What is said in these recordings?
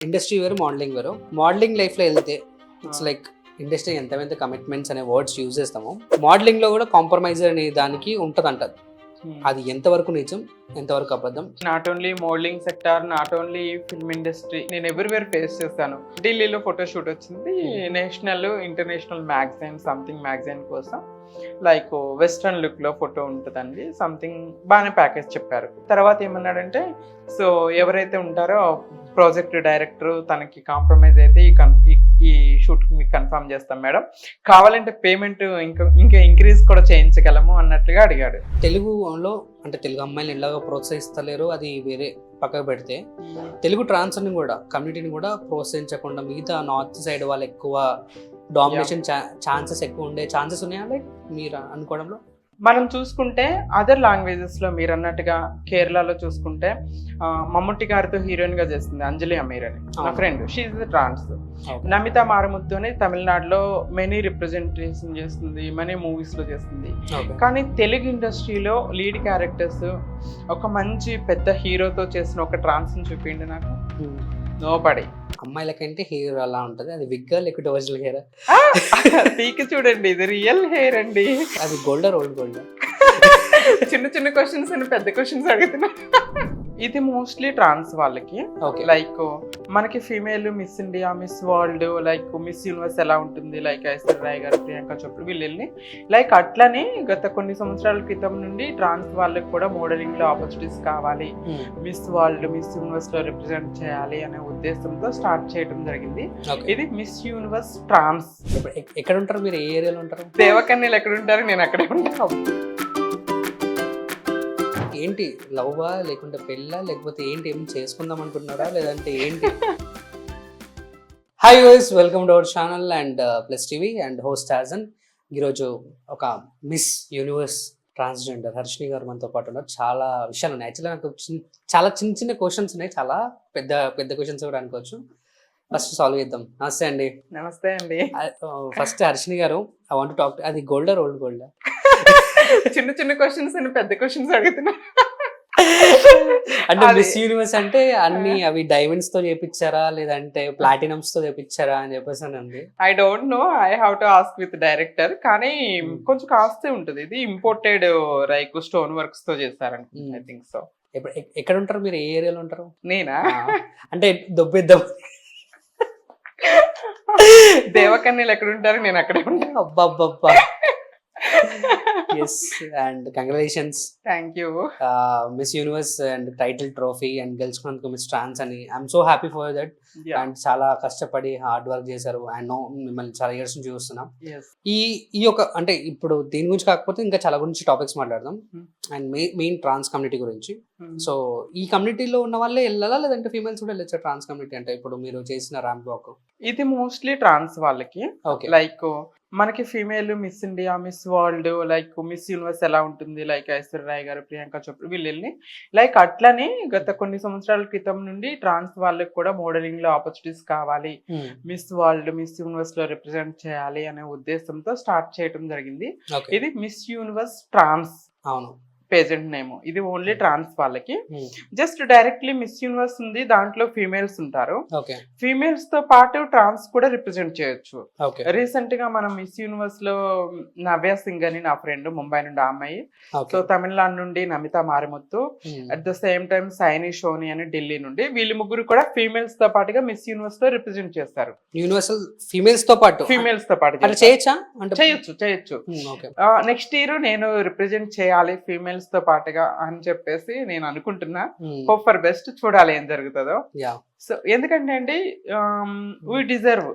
Industry వేరు, modelling వేరు. Modelling లైఫ్లో వెళ్తే ఇట్స్ లైక్ ఇండస్ట్రీ ఎంతమంది కమిట్మెంట్స్ అనే వర్డ్స్ యూజ్ చేస్తామో మోడలింగ్లో కూడా కాంప్రమైజ్ అనే దానికి ఉంటుందంట. అది ఎంతవరకు నిజం, ఎంతవరకు అబద్ధం? Not only modelling sector, not only film industry, నేను ఎవ్రీవేర్ ఫేస్ చేస్తాను. ఢిల్లీలో ఫోటోషూట్ వచ్చింది, national international magazine something magazine కోసం, లైక్ వెస్ట్రన్ లుక్లో ఫోటో ఉంటుందండి, సంథింగ్ బాగానే ప్యాకేజ్ చెప్పారు. తర్వాత ఏమన్నాడంటే, సో ఎవరైతే ఉంటారో ప్రాజెక్ట్ డైరెక్టర్ తనకి కాంప్రమైజ్ అయితే ఈ షూట్ మీకు కన్ఫర్మ్ చేస్తాం మేడం, కావాలంటే పేమెంట్ ఇంకా ఇంక్రీజ్ కూడా చేయించగలము అన్నట్లుగా అడిగాడు. తెలుగులో అంటే తెలుగు అమ్మాయిలు ఇలాగా ప్రోత్సహిస్తలేరు, అది వేరే పక్కకు పెడితే తెలుగు ట్రాన్స్ని కూడా కమ్యూనిటీని కూడా ప్రోత్సహించకుండా మిగతా నార్త్ సైడ్ వాళ్ళు ఎక్కువ డామినేషన్ ఛాన్సెస్ ఎక్కువ ఉండే ఛాన్సెస్ ఉన్నాయా లైక్ మీరు అనుకోవడంలో? మనం చూసుకుంటే అదర్ లాంగ్వేజెస్లో మీరు అన్నట్టుగా కేరళలో చూసుకుంటే మమ్ముట్టి గారితో హీరోయిన్గా చేస్తుంది అంజలి అమీర్ అని నా ఫ్రెండ్, షీఈ్ ట్రాన్స్. నమితా మారముత్తోని తమిళనాడులో మెనీ రిప్రజెంటేషన్ చేస్తుంది, మనీ మూవీస్లో చేస్తుంది. కానీ తెలుగు ఇండస్ట్రీలో లీడ్ క్యారెక్టర్స్ ఒక మంచి పెద్ద హీరోతో చేసిన ఒక ట్రాన్స్ని చూపిండి నాకు. నోబడి. అమ్మాయిలకంటే హెయిర్ అలా ఉంటుంది, అది విగ్గా లేకుంటే ఒరిజినల్ హెయిర్? పీకి చూడండి, ఇది రియల్ హెయిర్ అండి. అది గోల్డర్ ఓల్డ్ గోల్డర్? చిన్న చిన్న క్వశ్చన్స్ అని పెద్ద క్వశ్చన్స్ అడుగుతున్నా. ఇది మోస్ట్లీ ట్రాన్స్ వాళ్ళకి. లైక్ మనకి female miss India, miss world, like Miss universe ఎలా ఉంటుంది, లైక్ ఐశ్వర్య రాయ్ గారు, ప్రియాంక చోప్రా వీళ్ళని లైక్ అట్లనే గత కొన్ని సంవత్సరాల క్రితం నుండి ట్రాన్స్ వాళ్ళకి కూడా మోడలింగ్ లో ఆపర్చునిటీస్ కావాలి, మిస్ వరల్డ్, మిస్ యూనివర్స్ లో రిప్రజెంట్ చేయాలి అనే ఉద్దేశంతో స్టార్ట్ చేయడం జరిగింది. ఇది మిస్ యూనివర్స్ ట్రాన్స్. ఎక్కడ ఉంటారు మీరు? ఏ ఏరియాలో ఉంటారు? దేవకన్యలు ఎక్కడ ఉంటారు, నేను అక్కడే ఉంటాను. ఏంటి లవ్వా లేకుంటే పెళ్ళా లేకపోతే ఏంటి, ఏం చేసుకుందాం అనుకుంటున్నారా లేదంటే ఏంటి? Hi guys, welcome to our channel and plus TV and host Hajan. ఈరోజు ఒక మిస్ యూనివర్స్ ట్రాన్స్జెండర్ హర్షిని గారు మనతో పాటు ఉన్నారు. చాలా విషయాలు ఉన్నాయి. యాక్చువల్గా నాకు చాలా చిన్న చిన్న క్వశ్చన్స్ ఉన్నాయి, చాలా పెద్ద పెద్ద క్వశ్చన్స్ కూడా అనుకోవచ్చు. ఫస్ట్ సాల్వ్ చేద్దాం. నమస్తే అండి. నమస్తే అండి. ఫస్ట్ హర్షిని గారు, ఐ వాంట్ టు టాక్, అది గోల్డర్ ఓల్డ్ గోల్డర్? చిన్న చిన్న క్వశ్చన్స్ అని పెద్ద క్వశ్చన్స్ అడుగుతున్నా. అంటే మిస్ యూనివర్స్ అంటే అన్ని అవి డైమండ్స్ తో చేపించారా లేదంటే ప్లాటినమ్స్ తో చేపించారా అని చెప్పేసి అండి. I don't no, I have to ask with director. కానీ కొంచెం కాస్టే ఉంటుంది. ఇది ఇంపోర్టెడ్ లైక్ స్టోన్ వర్క్స్ తో చేస్తారనుకుంటా, ఐ థింక్ సో. ఎక్కడ ఉంటారు మీరు? ఏ ఏరియాలో ఉంటారు? నేనా? అంటే దొబ్బేద్దాం. దేవకన్యలు ఎక్కడ ఉంటారు, నేను అక్కడే ఉంటాను. అబ్బా. Yes, and congratulations. Thank you. Miss Universe and title trophy and గెలుచుకున్నందుకు మిస్ ట్రాన్స్ అని I'm so happy for that. And చాలా కష్టపడి హార్డ్ వర్క్ చేశారు. అండ్ నో మిమ్మల్ని చాలా ఇయర్స్ నుంచి చూస్తున్నాం. ఈ యొక్క అంటే ఇప్పుడు దీని గురించి కాకపోతే ఇంకా చాలా గురించి టాపిక్స్ మాట్లాడదాం. అండ్ మెయిన్ ట్రాన్స్ కమ్యూనిటీ గురించి. సో ఈ కమ్యూనిటీలో ఉన్న వాళ్ళే వెళ్ళాలా లేదంటే ఫీమేల్స్ కూడా వెళ్ళొచ్చా ట్రాన్స్ కమ్యూనిటీ? అంటే ఇప్పుడు మీరు చేసిన ర్యాంప్ వాక్ ఇది మోస్ట్లీ ట్రాన్స్ వాళ్ళకి. లైక్ మనకి female miss India, miss world, like Miss universe ఎలా ఉంటుంది, లైక్ ఐశ్వర్య రాయ్ గారు, ప్రియాంక చోప్రా వీళ్ళని లైక్ అట్లనే గత కొన్ని సంవత్సరాల క్రితం నుండి ట్రాన్స్ వాళ్ళకి కూడా మోడలింగ్ లో ఆపర్చునిటీస్ కావాలి, మిస్ వరల్డ్, మిస్ యూనివర్స్ లో రిప్రజెంట్ చేయాలి అనే ఉద్దేశంతో స్టార్ట్ చేయడం జరిగింది. ఇది మిస్ యూనివర్స్ ట్రాన్స్. అవును, పేజెంట్ నేమ్. ఇది ఓన్లీ ట్రాన్స్ వాళ్ళకి. జస్ట్ డైరెక్ట్లీ మిస్ యూనివర్స్ ఉంది, దాంట్లో ఫీమేల్స్ ఉంటారు. ఫీమేల్స్ తో పాటు ట్రాన్స్ కూడా రిప్రజెంట్ చేయొచ్చు. రీసెంట్ గా మనం మిస్ యూనివర్స్ లో నవ్య సింగ్ అని నా ఫ్రెండ్, ముంబై నుండి ఆ అమ్మాయి, సో తమిళనాడు నుండి Namita Marimuthu, at the same time Saini షోని అని ఢిల్లీ నుండి, వీళ్ళు ముగ్గురు కూడా ఫీమేల్స్ తో పాటుగా మిస్ యూనివర్స్ లో రిప్రజెంట్ చేస్తారు. యూనివర్సల్ ఫీమేల్స్ తో పాటు చేయొచ్చా? చేయొచ్చు. నెక్స్ట్ ఇయర్ నేను రిప్రజెంట్ చేయాలి ఫీమేల్స్ తో పాటుగా అని చెప్పేసి నేను అనుకుంటున్నా. హోప్ ఫర్ బెస్ట్, చూడాలి ఏం జరుగుతుందో. సో ఎందుకంటే అండి, వీ డిజర్వ్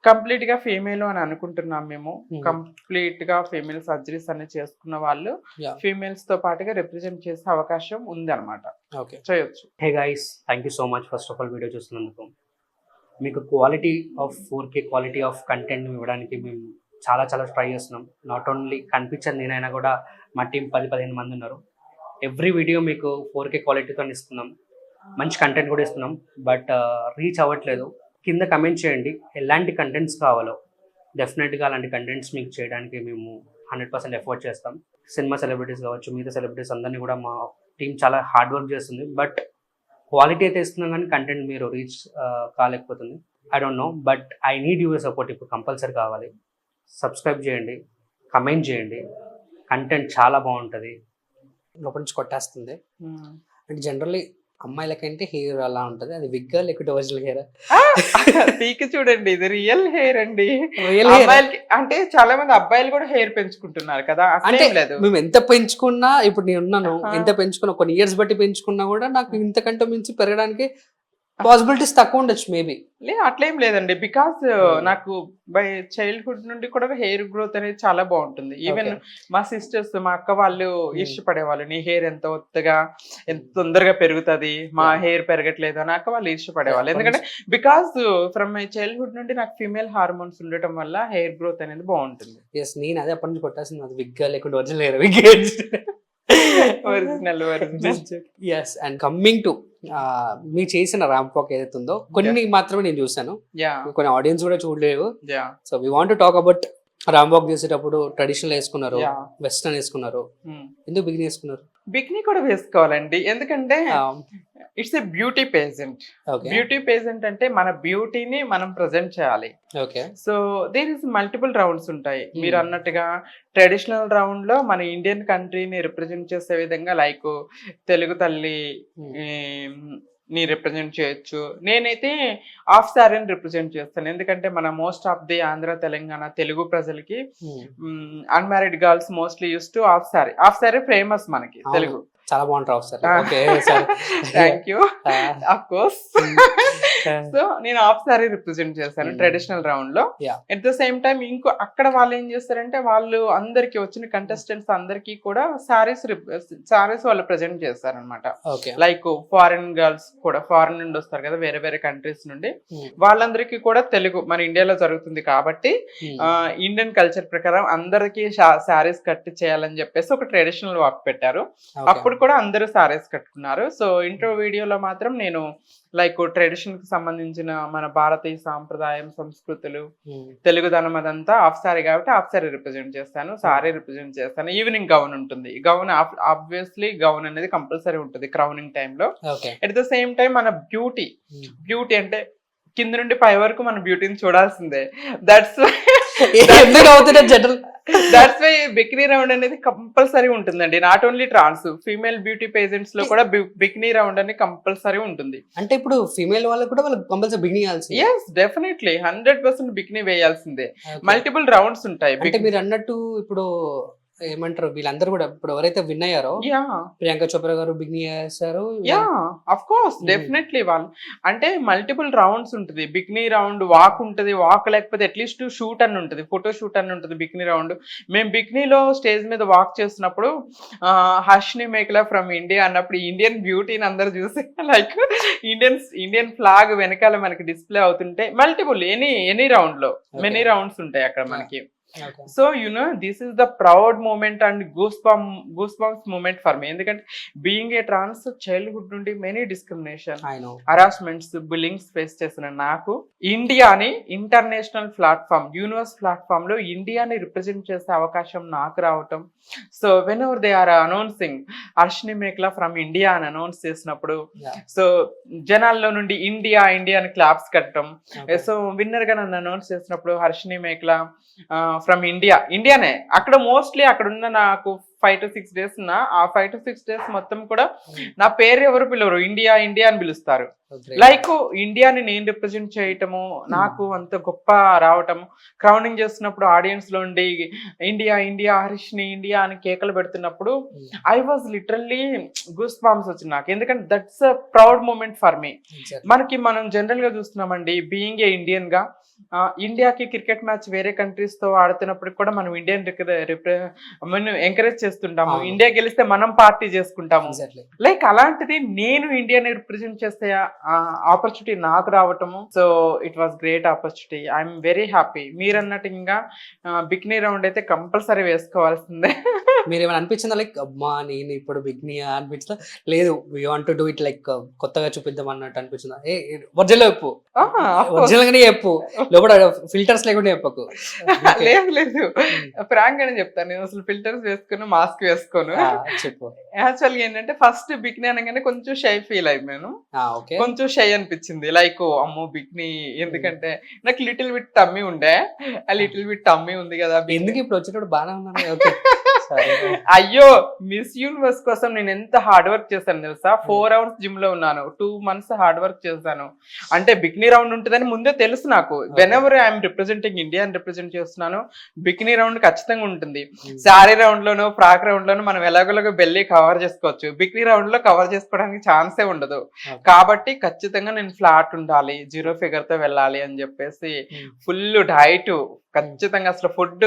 కంప్లీట్ గా ఫీమేల్ అని అనుకుంటున్నాం మేము. కంప్లీట్ గా ఫీమేల్ సర్జరీస్ అన్ని చేసుకున్న వాళ్ళు ఫీమేల్స్ తో పాటుగా రిప్రజెంట్ చేసే అవకాశం ఉంది అనమాట. చేయొచ్చు. Hey guys, thank you so much first of all video చూస్తున్నందుకు. మీకు quality of 4K quality of content ఇవ్వడానికి మేము చాలా ట్రై చేస్తున్నాం. నాట్ ఓన్లీ కనిపించదు నేనైనా కూడా మా టీం 10-15 మంది ఉన్నారు. ఎవ్రీ వీడియో మీకు 4K క్వాలిటీతో ఇస్తున్నాం, మంచి కంటెంట్ కూడా ఇస్తున్నాం. బట్ రీచ్ అవ్వట్లేదు. కింద కమెంట్ చేయండి ఎలాంటి కంటెంట్స్ కావాలో. డెఫినెట్గా అలాంటి కంటెంట్స్ మీకు చేయడానికి మేము 100% ఎఫర్ట్ చేస్తాం. సినిమా సెలబ్రిటీస్ కావచ్చు, మిగతా సెలబ్రిటీస్ అందరినీ కూడా మా టీం చాలా హార్డ్ వర్క్ చేస్తుంది. బట్ క్వాలిటీ అయితే ఇస్తున్నాం కానీ కంటెంట్ మీరు రీచ్ కాలేకపోతుంది. I don't know, but I need your support. ఇప్పుడు కంపల్సరీ కావాలి. సబ్స్క్రైబ్ చేయండి, కమెంట్ చేయండి, కంటెంట్ చాలా బాగుంటుంది. లోపల నుంచి కొట్టేస్తుంది. అంటే జనరల్లీ అమ్మాయిలకంటే హెయిర్ అలా ఉంటుంది, అది విగ్గా లేకుంటే ఒరిజినల్ హెయిర్? పీకి చూడండి, ఇది రియల్ హెయిర్ అండి. రియల్ హెయిర్ అబ్బాయిలకి అంటే చాలా మంది అబ్బాయిలు కూడా హెయిర్ పెంచుకుంటున్నారు కదా, అంటే అట్లేం లేదు. మేము ఎంత పెంచుకున్నా, ఇప్పుడు నేను ఉన్నాను, ఎంత పెంచుకున్నా, కొన్ని ఇయర్స్ బట్టి పెంచుకున్నా కూడా నాకు ఇంతకంటే మించి పెరగడానికి పాసిబిలిటీస్ తక్కువ ఉండొచ్చు మేబీ. అట్లేం లేదండి, బికాస్ నాకు బై చైల్డ్హుడ్ నుండి కూడా హెయిర్ గ్రోత్ అనేది చాలా బాగుంటుంది. ఈవెన్ మా సిస్టర్స్, మా అక్క వాళ్ళు ఇష్టపడేవాళ్ళు, నీ హెయిర్ ఎంత ఒత్తగా ఎంత తొందరగా పెరుగుతుంది, మా హెయిర్ పెరగట్లేదు అని అక్క వాళ్ళు ఇష్టపడేవాళ్ళు. ఎందుకంటే బికాస్ ఫ్రమ్ మై చైల్డ్హుడ్ నుండి నాకు ఫీమేల్ హార్మోన్స్ ఉండటం వల్ల హెయిర్ గ్రోత్ అనేది బాగుంటుంది. ఎస్, నేను అదే అప్పటి నుంచి కొట్టాల్సింది, అది విగ్గా లేకుంటే original hair. Original yes, and coming to మీరు చేసిన ర్యాంప్ వాక్ ఏదైతే ఉందో, కొన్ని మాత్రమే నేను చూసాను, కొన్ని ఆడియన్స్ కూడా చూడలేవు. So we want to talk about ramp walk చేసేటప్పుడు ట్రెడిషనల్ వేసుకున్నారు, వెస్టర్న్ వేసుకున్నారు, ఎందుకు బిగిని వేసుకున్నారు? బికినీ కూడా వేసుకోవాలండి, ఎందుకంటే it's a beauty pageant. Beauty pageant అంటే మన బ్యూటీని మనం ప్రజెంట్ చేయాలి. So there is multiple rounds ఉంటాయి. మీరు అన్నట్టుగా ట్రెడిషనల్ రౌండ్ లో మన ఇండియన్ కంట్రీని రిప్రజెంట్ చేసే విధంగా, లైక్ తెలుగు తల్లి ని రిప్రజెంట్ చేయొచ్చు. నేనైతే హాఫ్ శారీని రిప్రజెంట్ చేస్తాను, ఎందుకంటే మన most of the Andhra Telangana Telugu ప్రజలకి unmarried girls mostly use to half sari. Half sari famous మనకి తెలుగు, చాలా బాగుంటారు. Thank you. Of course. So నేను హాఫ్ సారీ రిప్రజెంట్ చేస్తాను ట్రెడిషనల్ రౌండ్ లో. ఎట్ ద సేమ్ టైం ఇంకో అక్కడ వాళ్ళు ఏం చేస్తారంటే, వాళ్ళు అందరికి వచ్చిన కంటెస్టెంట్స్ అందరికి కూడా సారీస్ వాళ్ళు ప్రెజెంట్ చేస్తారనమాట. లైక్ ఫారిన్ గర్ల్స్ కూడా, ఫారిన్ నుండి వస్తారు కదా, వేరే వేరే కంట్రీస్ నుండి, వాళ్ళందరికీ కూడా తెలుగు మన ఇండియాలో జరుగుతుంది కాబట్టి ఇండియన్ కల్చర్ ప్రకారం అందరికి సారీస్ కట్టి చేయాలని చెప్పేసి ఒక ట్రెడిషనల్ వాక్ పెట్టారు. అప్పుడు కూడా అందరూ సారీస్ కట్టుకున్నారు. సో ఇంట్రో వీడియోలో మాత్రం నేను లైక్ ట్రెడిషన్ కి సంబంధించిన మన భారతీయ సాంప్రదాయం, సంస్కృతులు, తెలుగుదనం అదంతా హాఫ్ సారీ కాబట్టి హాఫ్ సారీ రిప్రజెంట్ చేస్తాను, సారీ రిప్రజెంట్ చేస్తాను. ఈవినింగ్ గౌన్ ఉంటుంది. గౌన్ ఆబ్వియస్లీ గౌన్ అనేది కంపల్సరీ ఉంటుంది క్రౌనింగ్ టైంలో. ఎట్ ద సేమ్ టైం మన బ్యూటీ అంటే కింద నుండి పై వరకు మన బ్యూటీని చూడాల్సిందే. దట్స్ వై బికినీ రౌండ్ అనేది కంపల్సరీ ఉంటుందండి. Not only trans, female beauty pageants లో కూడా బికినీ రౌండ్ అనేది కంపల్సరీ ఉంటుంది. అంటే ఇప్పుడు ఫీమేల్ వాళ్ళకి కూడా వాళ్ళకి కంపల్సరీ బికినీ వేయాల్సిందే? yes డెఫినెట్లీ 100% బికినీ వేయాల్సిందే. మల్టిపుల్ రౌండ్స్ ఉంటాయి. అంటే మీరు అన్నట్టు ఇప్పుడు ఏమంటారు, వీళ్ళందరూ కూడా ఇప్పుడు ఎవరైతే విన్ అయ్యారో, ప్రియాంక చోప్రా గారు బిగినీ చేశారు. ఆఫ్ కోర్స్ డెఫినెట్లీ వాళ్ళు అంటే మల్టిపుల్ రౌండ్స్ ఉంటుంది. బికినీ రౌండ్ వాక్ ఉంటుంది, వాక్ లేకపోతే అట్లీస్ట్ షూట్ అని ఉంటుంది, ఫోటో షూట్ అని ఉంటుంది బికినీ రౌండ్. మేము బికినీలో స్టేజ్ మీద వాక్ చేస్తున్నప్పుడు హర్షిని మేకలా ఫ్రమ్ ఇండియా అన్నప్పుడు ఇండియన్ బ్యూటీని అందరు చూసి లైక్ ఇండియన్ ఫ్లాగ్ వెనకాల మనకి డిస్ప్లే అవుతుంటే మల్టిపుల్ ఎనీ రౌండ్ లో మెనీ రౌండ్స్ ఉంటాయి అక్కడ మనకి. So this is the proud moment and goosebumps moment for me. ఎందుకంటే బీయింగ్ ఏ ట్రాన్స్ చైల్డ్హుడ్ నుండి మెనీ డిస్క్రిమినేషన్, హరాస్మెంట్స్, బుల్లింగ్స్ ఫేస్ చేసిన నాకు ఇండియాని ఇంటర్నేషనల్ ప్లాట్ఫామ్, యూనివర్స్ ప్లాట్ఫామ్ లో ఇండియాని రిప్రజెంట్ చేసే అవకాశం నాకు రావటం. So whenever they are announcing Harshini Mekhala from India అని అనౌన్స్ చేసినప్పుడు, సో జనాల్లో నుండి ఇండియా అని క్లాప్స్ కట్టడం. సో విన్నర్ గా నన్ను అనౌన్స్ చేసినప్పుడు హర్షిని మేకలా ఫ్రమ్ ఇండియానే. అక్కడ మోస్ట్లీ అక్కడ ఉన్న నాకు 5 to 6 days ఉన్నా, ఆ 5 to 6 days మొత్తం కూడా నా పేరు ఎవరు పిలవరు, ఇండియా అని పిలుస్తారు. లైక్ ఇండియాని నేను రిప్రజెంట్ చేయటము నాకు అంత గొప్ప రావటము. క్రౌనింగ్ చేస్తున్నప్పుడు ఆడియన్స్ లో ఉండి ఇండియా హరీష్ని ఇండియా అని కేకలు పెడుతున్నప్పుడు I was literally goosebumps వచ్చింది నాకు. ఎందుకంటే that's a proud moment for me. మనం జనరల్ గా చూస్తున్నామండి, బీయింగ్ ఏ ఇండియన్ గా ఇండియాకి క్రికెట్ మ్యాచ్ వేరే కంట్రీస్ తో ఆడుతున్నప్పుడు కూడా మనం ఇండియన్ ఎంకరేజ్ చేస్తుంటాము. ఇండియా గెలిస్తే మనం పార్టీ చేసుకుంటాము. లైక్ అలాంటిది నేను ఇండియాని రిప్రజెంట్ చేస్తే ఆపర్చునిటీ నాకు రావటము. So it was great opportunity. I'm very happy. మీరు అన్నట్టు ఇంకా బికినీ రౌండ్ అయితే కంపల్సరీ వేసుకోవాల్సిందే. మీరు ఏమైనా అనిపించిందా లైక్ అమ్మా నేను ఇప్పుడు బిగ్నీ అనిపించిందా? లేదు we want to do it like కొత్తగా చూపిద్దాం అన్నట్టు అనిపించిందా? ఒరిజినల్ చెప్పు, ఒరిజినల్ గానే చెప్పు, లోపల ఫిల్టర్స్ లేకుండా చెప్పకు. లేదు లేదు, ఫ్రాంక్ గానే చెప్తాను. నేను అసలు ఫిల్టర్స్ వేసుకుని మాస్క్ వేసుకోను. చెప్పు. యాక్చువల్గా ఏంటంటే ఫస్ట్ బిక్నీ అనగానే కొంచెం షై ఫీల్ అయిపోయాను. ఓకే. కొంచెం షై అనిపించింది. లైక్ అమ్మో బిక్నీ, ఎందుకంటే నాకు లిటిల్ బిట్ టమ్మీ ఉండే. ఆ లిటిల్ బిట్ టమ్మీ ఉంది కదా, ఎందుకు ఇప్పుడు వచ్చేటప్పుడు బాగానే ఉన్నాను. ఓకే. అయ్యో మిస్ యూనివర్స్ కోసం నేను ఎంత హార్డ్ వర్క్ చేశాను తెలుసా? 4 hours జిమ్ లో ఉన్నాను, 2 months హార్డ్ వర్క్ చేశాను. అంటే బికినీ రౌండ్ ఉంటుందని ముందే తెలుసు నాకు. When ever I'm representing India represent చేస్తున్నాను, బికినీ రౌండ్ ఖచ్చితంగా ఉంటుంది. శారీ రౌండ్ లోను ఫ్రాక్ రౌండ్ లోను మనం ఎలాగోలాగో బెల్లి కవర్ చేసుకోవచ్చు, బికినీ రౌండ్ లో కవర్ చేసుకోవడానికి ఛాన్సే ఉండదు. కాబట్టి ఖచ్చితంగా నేను ఫ్లాట్ ఉండాలి, 0 figure తో వెళ్ళాలి అని చెప్పేసి ఫుల్ డైట్ ఖచ్చితంగా. అసలు ఫుడ్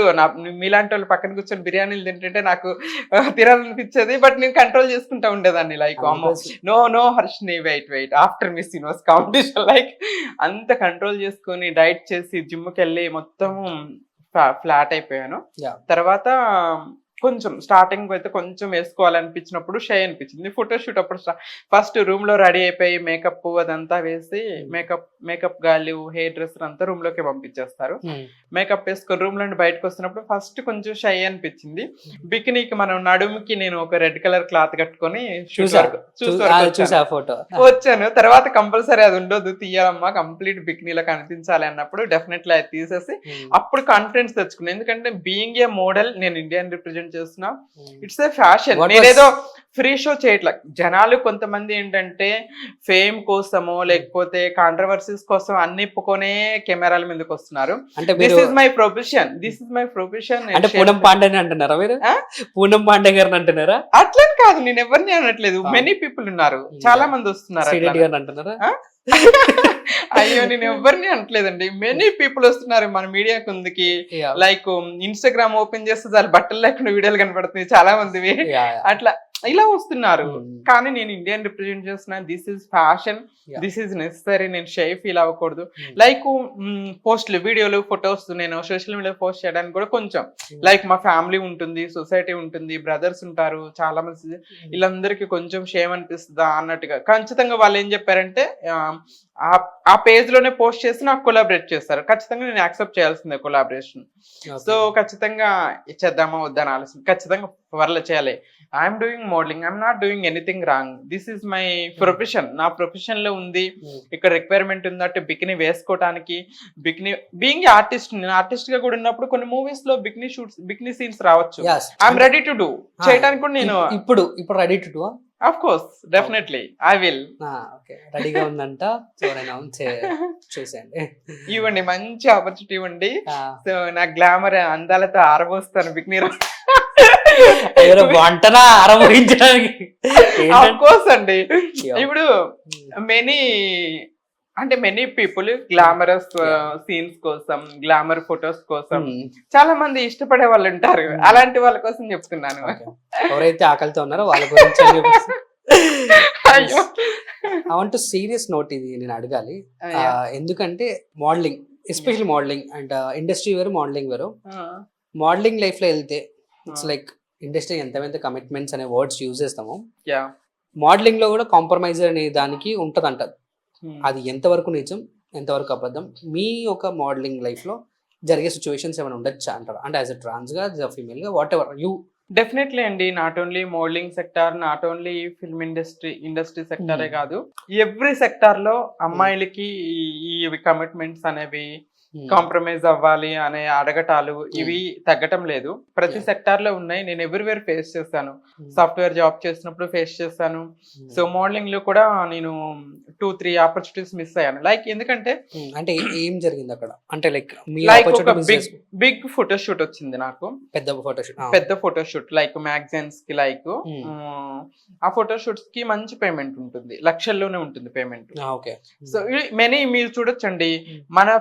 మీలాంటి వాళ్ళు పక్కన కూర్చొని బిర్యానీలు తింటుంటే నాకు తినాలనిపించేది, బట్ నేను కంట్రోల్ చేసుకుంటా ఉండేదాన్ని. లైక్ అమ్మో no no Harshini wait after miss universe competition, like అంత కంట్రోల్ చేసుకొని డైట్ చేసి జిమ్కి వెళ్ళి మొత్తం ఫ్లాట్ అయిపోయాను. తర్వాత కొంచెం స్టార్టింగ్ అయితే కొంచెం వేసుకోవాలనిపించినప్పుడు షై అనిపించింది. ఫోటోషూట్ అప్పుడు ఫస్ట్ రూమ్ లో రెడీ అయిపోయి మేకప్ అదంతా వేసి మేకప్ గాళ్ళు హెయిర్ డ్రెస్సర్ అంతా రూమ్ లోకి పంపించేస్తారు. మేకప్ వేసుకొని రూమ్ లో బయటకు వస్తున్నప్పుడు ఫస్ట్ కొంచెం షై అనిపించింది. బికినీకి మనం నడుముకి నేను ఒక రెడ్ కలర్ క్లాత్ కట్టుకొని వచ్చాను. తర్వాత కంపల్సరీ అది ఉండొద్దు, తీయాలమ్మా, కంప్లీట్ బికినీలో కనిపించాలి అన్నప్పుడు డెఫినెట్లీ అది తీసేసి అప్పుడు కాన్ఫిడెన్స్ తెచ్చుకున్నాను. ఎందుకంటే బీయింగ్ ఏ మోడల్, నేను ఇండియన్ రిప్రజెంట్ చేస్తున్నా, ఇట్స్ ఏ ఫ్యాషన్. నేనేదో ఫ్రీ షో చేయట్లా. జనాలు కొంతమంది ఏంటంటే ఫేమ్ కోసమో లేకపోతే కాంట్రవర్సీస్ కోసం అన్ని ఇప్పుకొనే కెమెరాల మీదకి వస్తున్నారు. This is my profession. అంటే పూనం పాండే అంటున్నారా మీరు? పూనం పాండే గారిని అంటున్నారా? అట్లా కాదు, నేను ఎవరిని అనట్లేదు. మెనీ పీపుల్ ఉన్నారు, చాలా మంది వస్తున్నారు అంటున్నారా? అయ్యో నేను ఎవరిని అనట్లేదండి, మెనీ పీపుల్ వస్తున్నారు మన మీడియా కుందికి. లైక్ ఇన్స్టాగ్రామ్ ఓపెన్ చేస్తే చాలా బట్టలు లేకుండా వీడియోలు కనబడుతున్నాయి చాలా మందివి, అట్లా ఇలా వస్తున్నారు. కానీ నేను ఇండియన్ రిప్రజెంట్ చేస్తున్నా. This is fashion, this is necessary. నేను షై ఫీల్ అవ్వకూడదు. లైక్ పోస్ట్లు, వీడియోలు, ఫొటోస్ నేను సోషల్ మీడియా పోస్ట్ చేయడానికి కూడా కొంచెం లైక్ మా ఫ్యామిలీ ఉంటుంది, సొసైటీ ఉంటుంది, బ్రదర్స్ ఉంటారు చాలా మంది, వీళ్ళందరికీ కొంచెం షేమ్ అనిపిస్తుందా అన్నట్టుగా ఖచ్చితంగా వాళ్ళు ఏం చెప్పారంటే ఆ పేజ్ లోనే పోస్ట్ చేసి నాకు కొలాబరేట్ చేస్తారు. ఖచ్చితంగా నేను యాక్సెప్ట్ చేయాల్సిందే కొలాబరేషన్. సో ఖచ్చితంగా ఇచ్చేద్దామా వద్దని ఆలోచన, ఖచ్చితంగా వర్ల చేయాలి. I'm doing modelling, I'm not doing anything wrong, this is my profession. నా ప్రొఫెషన్ లో ఉంది, ఇక్కడ రిక్వైర్మెంట్ ఉందంటే బికినీ వేసుకోవడానికి. బికినీ బీయింగ్ ఆర్టిస్ట్, నేను ఆర్టిస్ట్ గా కూడా ఉన్నప్పుడు కొన్ని మూవీస్ లో బికినీ షూట్స్, బికినీ సీన్స్ రావచ్చు. ఐఎమ్ రెడీ టు డూ, చేయడానికి కూడా నేను ఇప్పుడు ready to do. Of course definitely I will. రెడీగా ఉందంట, చూసేయండి, ఇవ్వండి మంచి ఆపర్చునిటీ ఇవ్వండి. సో నా గ్లామర్ అందాలతో ఆరబోస్తాను బికినీ వంటనా ఆరబోయించడానికి. ఆఫ్ కోర్స్ అండి. ఇప్పుడు మెనీ పీపుల్ గ్లామరస్ సీన్స్ కోసం, గ్లామర్ ఫొటోస్ కోసం చాలా మంది ఇష్టపడే వాళ్ళు ఉంటారు. అలాంటి వాళ్ళ కోసం చెప్తున్నాను. ఎవరైతే ఆకలితో ఉన్నారో వాళ్ళ గురించి I want to serious note ఇది నేను అడగాలి. ఎందుకంటే modelling, especially modelling and industry వేరు, మోడలింగ్ వేరు. మోడలింగ్ లైఫ్ లో వెళ్తే ఇట్స్ లైక్ ఇండస్ట్రీ ఎంత కమిట్మెంట్స్ అనే వర్డ్స్ యూజ్ చేస్తామో, మోడలింగ్ లో కూడా కాంప్రమైజ్ అనే దానికి ఉంటది అంటారు. అది ఎంతవరకు నిజం, ఎంతవరకు అబద్ధం? మీ ఒక మోడలింగ్ లైఫ్ లో జరిగే సిచ్యువేషన్స్ ఏమైనా ఉండొచ్చా అంటారు? అంటే యాజ్ అ ట్రాన్స్ గా, యాజ్ అ ఫీమేల్ గా, వాట్ ఎవర్ యూ. డెఫినెట్లీ అండి. Not only modelling sector, not only film industry సెక్టారే కాదు, ఎవ్రీ సెక్టార్ లో అమ్మాయిలకి ఈ కమిట్మెంట్స్ అనేవి, కాంప్రమైజ్ అవ్వాలి అనే అడగటాలు ఇవి తగ్గటం లేదు. ప్రతి సెక్టార్ లో ఉన్నాయి. నేను ఎవ్రీవేర్ ఫేస్ చేస్తాను. సాఫ్ట్వేర్ జాబ్ చేసినప్పుడు ఫేస్ చేస్తాను. సో మోడలింగ్ లో కూడా నేను 2-3 ఆపర్చునిటీస్ మిస్ అయ్యాను. లైక్ ఎందుకంటే అంటే ఏం జరిగింది అక్కడ? అంటే లైక్ ఒక బిగ్ ఫోటోషూట్ వచ్చింది నాకు, పెద్ద ఫోటోషూట్ లైక్ మ్యాగజైన్స్ కి. లైక్ ఆ ఫోటోషూట్స్ కి మంచి పేమెంట్ ఉంటుంది, లక్షల్లోనే ఉంటుంది పేమెంట్. సో మెనీ మీరు చూడొచ్చండి, మన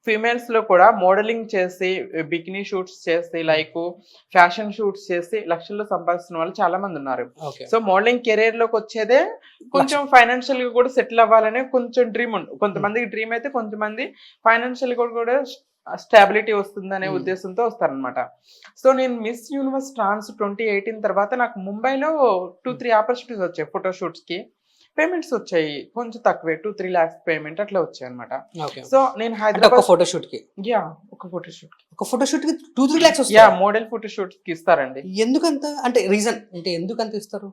ఫీమేల్స్ లో కూడా మోడలింగ్ చేసి, బికినీ షూట్స్ చేసి, లైక్ ఫ్యాషన్ షూట్స్ చేసి లక్షల్లో సంపాదిస్తున్న వాళ్ళు చాలా మంది ఉన్నారు. సో మోడలింగ్ కెరీర్ లోకి వచ్చేదే కొంచెం ఫైనాన్షియల్ గా కూడా సెటిల్ అవ్వాలనే కొంచెం డ్రీమ్ ఉంది. కొంతమందికి డ్రీమ్ అయితే, కొంతమంది ఫైనాన్షియల్ గా కూడా స్టాబిలిటీ వస్తుందనే ఉద్దేశంతో వస్తారనమాట. సో నేను మిస్ యూనివర్స్ ట్రాన్స్ 2018 తర్వాత నాకు ముంబైలో 2-3 ఆపర్చునిటీస్ వచ్చాయి ఫోటోషూట్స్కి. పేమెంట్స్ వచ్చాయి కొంచెం తక్కువే, 2-3 lakhs పేమెంట్ అట్లా వచ్చాయి అనమాట. సో నేను హైదరాబాద్ ఫోటోషూట్ కి యా ఒక ఫోటోషూట్ ఒక ఫోటోషూట్ కి 2-3 lakhs యా వస్తాయి. మోడల్ ఫోటోషూట్స్ కి ఇస్తారండి. ఎందుకంత అంటే రీజన్ అంటే ఎందుకంత ఇస్తారు?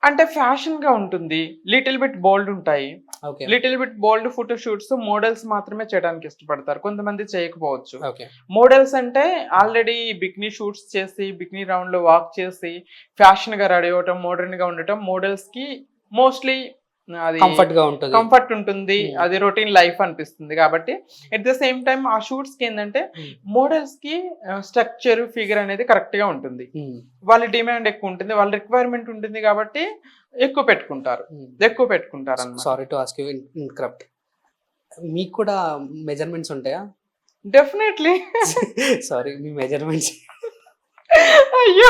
అంటే ఫ్యాషన్ గా ఉంటుంది, లిటిల్ బిట్ బోల్డ్ ఉంటాయి. ఓకే లిటిల్ బిట్ బోల్డ్ ఫోటోషూట్స్ మోడల్స్ మాత్రమే చేయడానికి ఇష్టపడతారు, కొంతమంది చేయకపోవచ్చు. ఓకే మోడల్స్ అంటే ఆల్రెడీ బిక్నీ షూట్స్ చేసి బిక్నీ రౌండ్ లో వాక్ చేసి ఫ్యాషన్ గా రెడీ అవ్వటం, మోడర్న్ గా ఉండటం మోడల్స్ కి మోస్ట్లీ అది కంఫర్ట్ గా ఉంటుంది. కంఫర్ట్ ఉంటుంది, అది రొటీన్ లైఫ్ అనిపిస్తుంది. కాబట్టి ఎట్ ద సేమ్ టైం ఆ షూట్స్ కి ఏంటంటే మోడల్స్ కి స్ట్రక్చర్ ఫిగర్ అనేది కరెక్ట్ గా ఉంటుంది, వాళ్ళ డిమాండ్ ఎక్కువ ఉంటుంది, వాళ్ళ రిక్వైర్మెంట్ ఉంటుంది కాబట్టి ఎక్కువ పెట్టుకుంటారు అన్నమాట. Sorry to ask you interrupt, మీకు కూడా మెజర్మెంట్స్ ఉంటాయా? డెఫినెట్లీ. సారీ మీ మెజర్మెంట్స్ అయ్యో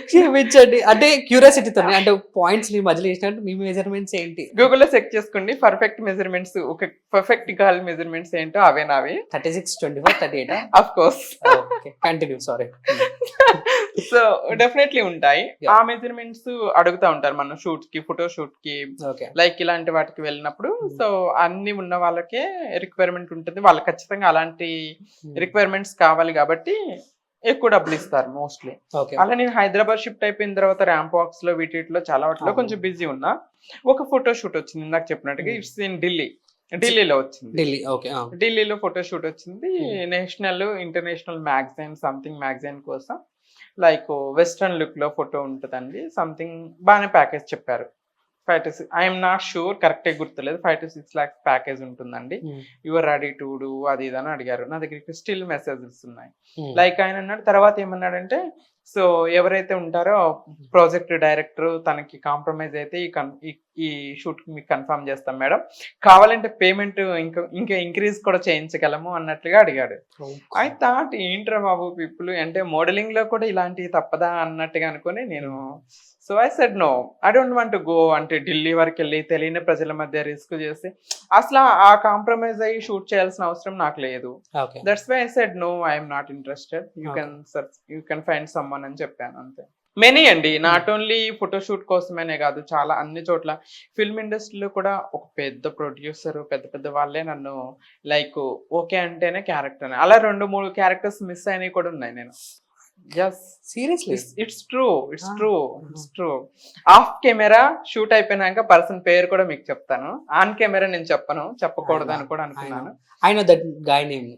క్షమించండి, అంటే క్యూరియాసిటీతో అంటే పాయింట్స్ ని మధ్యలో వేసినట్టు మీ మెజర్మెంట్స్ ఏంటి? గూగుల్లో చెక్ చేసుకోండి, పర్ఫెక్ట్ మెజర్మెంట్స్, ఒక పర్ఫెక్ట్ గర్ల్ మెజర్మెంట్స్ ఏంటో అవే నావి. 36, 24, 38 of course. Continue sorry. So definitely ఉంటాయి ఆ మెజర్మెంట్స్, అడుగుతా ఉంటారు మనం షూట్ కి, ఫోటో షూట్ కి, లైక్ ఇలాంటి వాటికి వెళ్ళినప్పుడు. సో అన్ని ఉన్న వాళ్ళకే రిక్వైర్మెంట్ ఉంటుంది, వాళ్ళకి ఖచ్చితంగా అలాంటి రిక్వైర్మెంట్స్ కావాలి కాబట్టి ఎక్కువ డబ్బులు ఇస్తారు మోస్ట్లీ. అలా నేను హైదరాబాద్ షిఫ్ట్ అయిపోయిన తర్వాత ర్యాంప్ వాక్స్ లో వీటిలో చాలా వాటిలో కొంచెం బిజీ ఉన్నా. ఒక ఫోటో షూట్ వచ్చింది ఇందాక చెప్పినట్టుగా, ఇట్స్ ఇన్ ఢిల్లీలో వచ్చింది. ఢిల్లీలో ఫోటో షూట్ వచ్చింది, national international magazine something magazine కోసం, లైక్ వెస్ట్రన్ లుక్ లో ఫోటో ఉంటుందండి. సంథింగ్ బాగానే ప్యాకేజ్ చెప్పారు, 5 to 6, ఐఎమ్ నాట్ షూర్, కరెక్టే గుర్తులేదు, 5 to 6 lakhs ప్యాకేజ్ ఉంటుందండి. యువర్ రెడీ టు డూ అది ఇది అని అడిగారు. నా దగ్గరికి స్టిల్ మెసేజెస్ ఉన్నాయి. లైక్ ఆయన అన్నాడు, తర్వాత ఏమన్నాడంటే, సో ఎవరైతే ఉంటారో ప్రాజెక్ట్ డైరెక్టర్ తనకి కాంప్రమైజ్ అయితే ఈ షూట్ మీకు కన్ఫర్మ్ చేస్తాం మేడం, కావాలంటే పేమెంట్ ఇంకా ఇంక్రీజ్ కూడా చేయించగలము అన్నట్లుగా అడిగాడు. ఐ థాట్ ఏంట్రా బాబు పీపుల్, అంటే మోడలింగ్ లో కూడా ఇలాంటివి తప్పదా అన్నట్టుగా అనుకుని నేను, so I said no, I don't want to go, అంటే ఢిల్లీ వరకు వెళ్ళి తెలియని ప్రజల మధ్య రిస్క్ చేసి అసలు ఆ కాంప్రమైజ్ అయ్యి షూట్ చేయాల్సిన అవసరం నాకు లేదు. That's why I said no, I'm not interested, you can find someone అని చెప్పాను అంతే. మెనీ అండి, నాట్ ఓన్లీ ఫోటోషూట్ కోసమేనే కాదు, చాలా అన్ని చోట్ల ఫిల్మ్ ఇండస్ట్రీలో కూడా ఒక పెద్ద ప్రొడ్యూసర్ పెద్ద వాళ్ళే నన్ను లైక్ ఓకే అంటేనే క్యారెక్టర్ అని, అలా 2-3 క్యారెక్టర్స్ మిస్ అయినవి కూడా ఉన్నాయి. నేను seriously it's true. Of camera shoot అయిపోయినాక పర్సన్ పేరు కూడా మీకు చెప్తాను, ఆన్ కెమెరా నేను చెప్పకూడదు అని కూడా అనుకున్నాను. I know that guy name.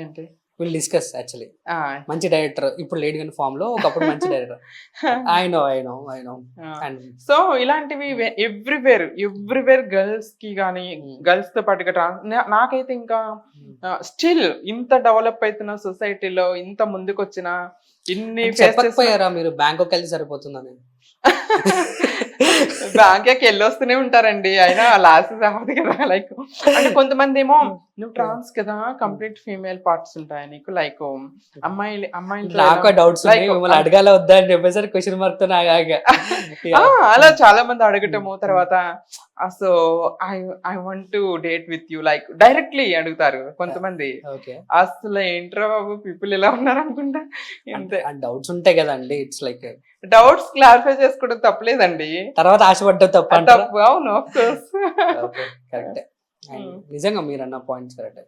ఏంటి? Will discuss actually. మంచి డైరెక్టర్, ఇప్పుడు లేడీ గన్ ఫామ్ లో, ఒకప్పుడు మంచి డైరెక్టర్. I know. సో ఇలాంటివి ఎవ్రీవేర్ గర్ల్స్ కి గానీ, గర్ల్స్ తో పాటుగా నాకైతే ఇంకా స్టిల్ ఇంత డెవలప్ అవుతున్న సొసైటీలో ఇంత ముందుకు వచ్చిన ఇన్ని చెప్పకపోయారా మీరు బ్యాంకాక్ వెళ్ళి సరిపోతుందని? బ్యాంకాక్ వెళ్ళొస్తూనే ఉంటారండి, అయినా లాస్ట్ అవ్వదు కదా. లైక్ అంటే కొంతమంది ఏమో నువ్వు ట్రాన్స్ కదా, కంప్లీట్ ఫీమేల్ పార్ట్స్ ఉంటాయి నీకు, లైక్ అమ్మాయిలు డౌట్స్ అడగాల వద్దా అని చెప్పేసరి క్వశ్చన్ మార్క్ తో అలా చాలా మంది అడగటము. తర్వాత so I want to date with you like directly అడుగుతారు కొంతమంది. అసలు ఏంట్రా బాబు పీపుల్ ఇలా ఉన్నారు అనుకుంటా. డౌట్స్ ఉంటాయి కదండి, ఇట్స్ లైక్ డౌట్స్ క్లారిఫై చేసుకోవడం తప్పలేదండి, తర్వాత ఆశపడ్డా తప్ప. అవును ఆఫ్ కోర్స్, కరెక్ట్. నిజంగా మీరు అన్న పాయింట్స్ కరెక్ట్.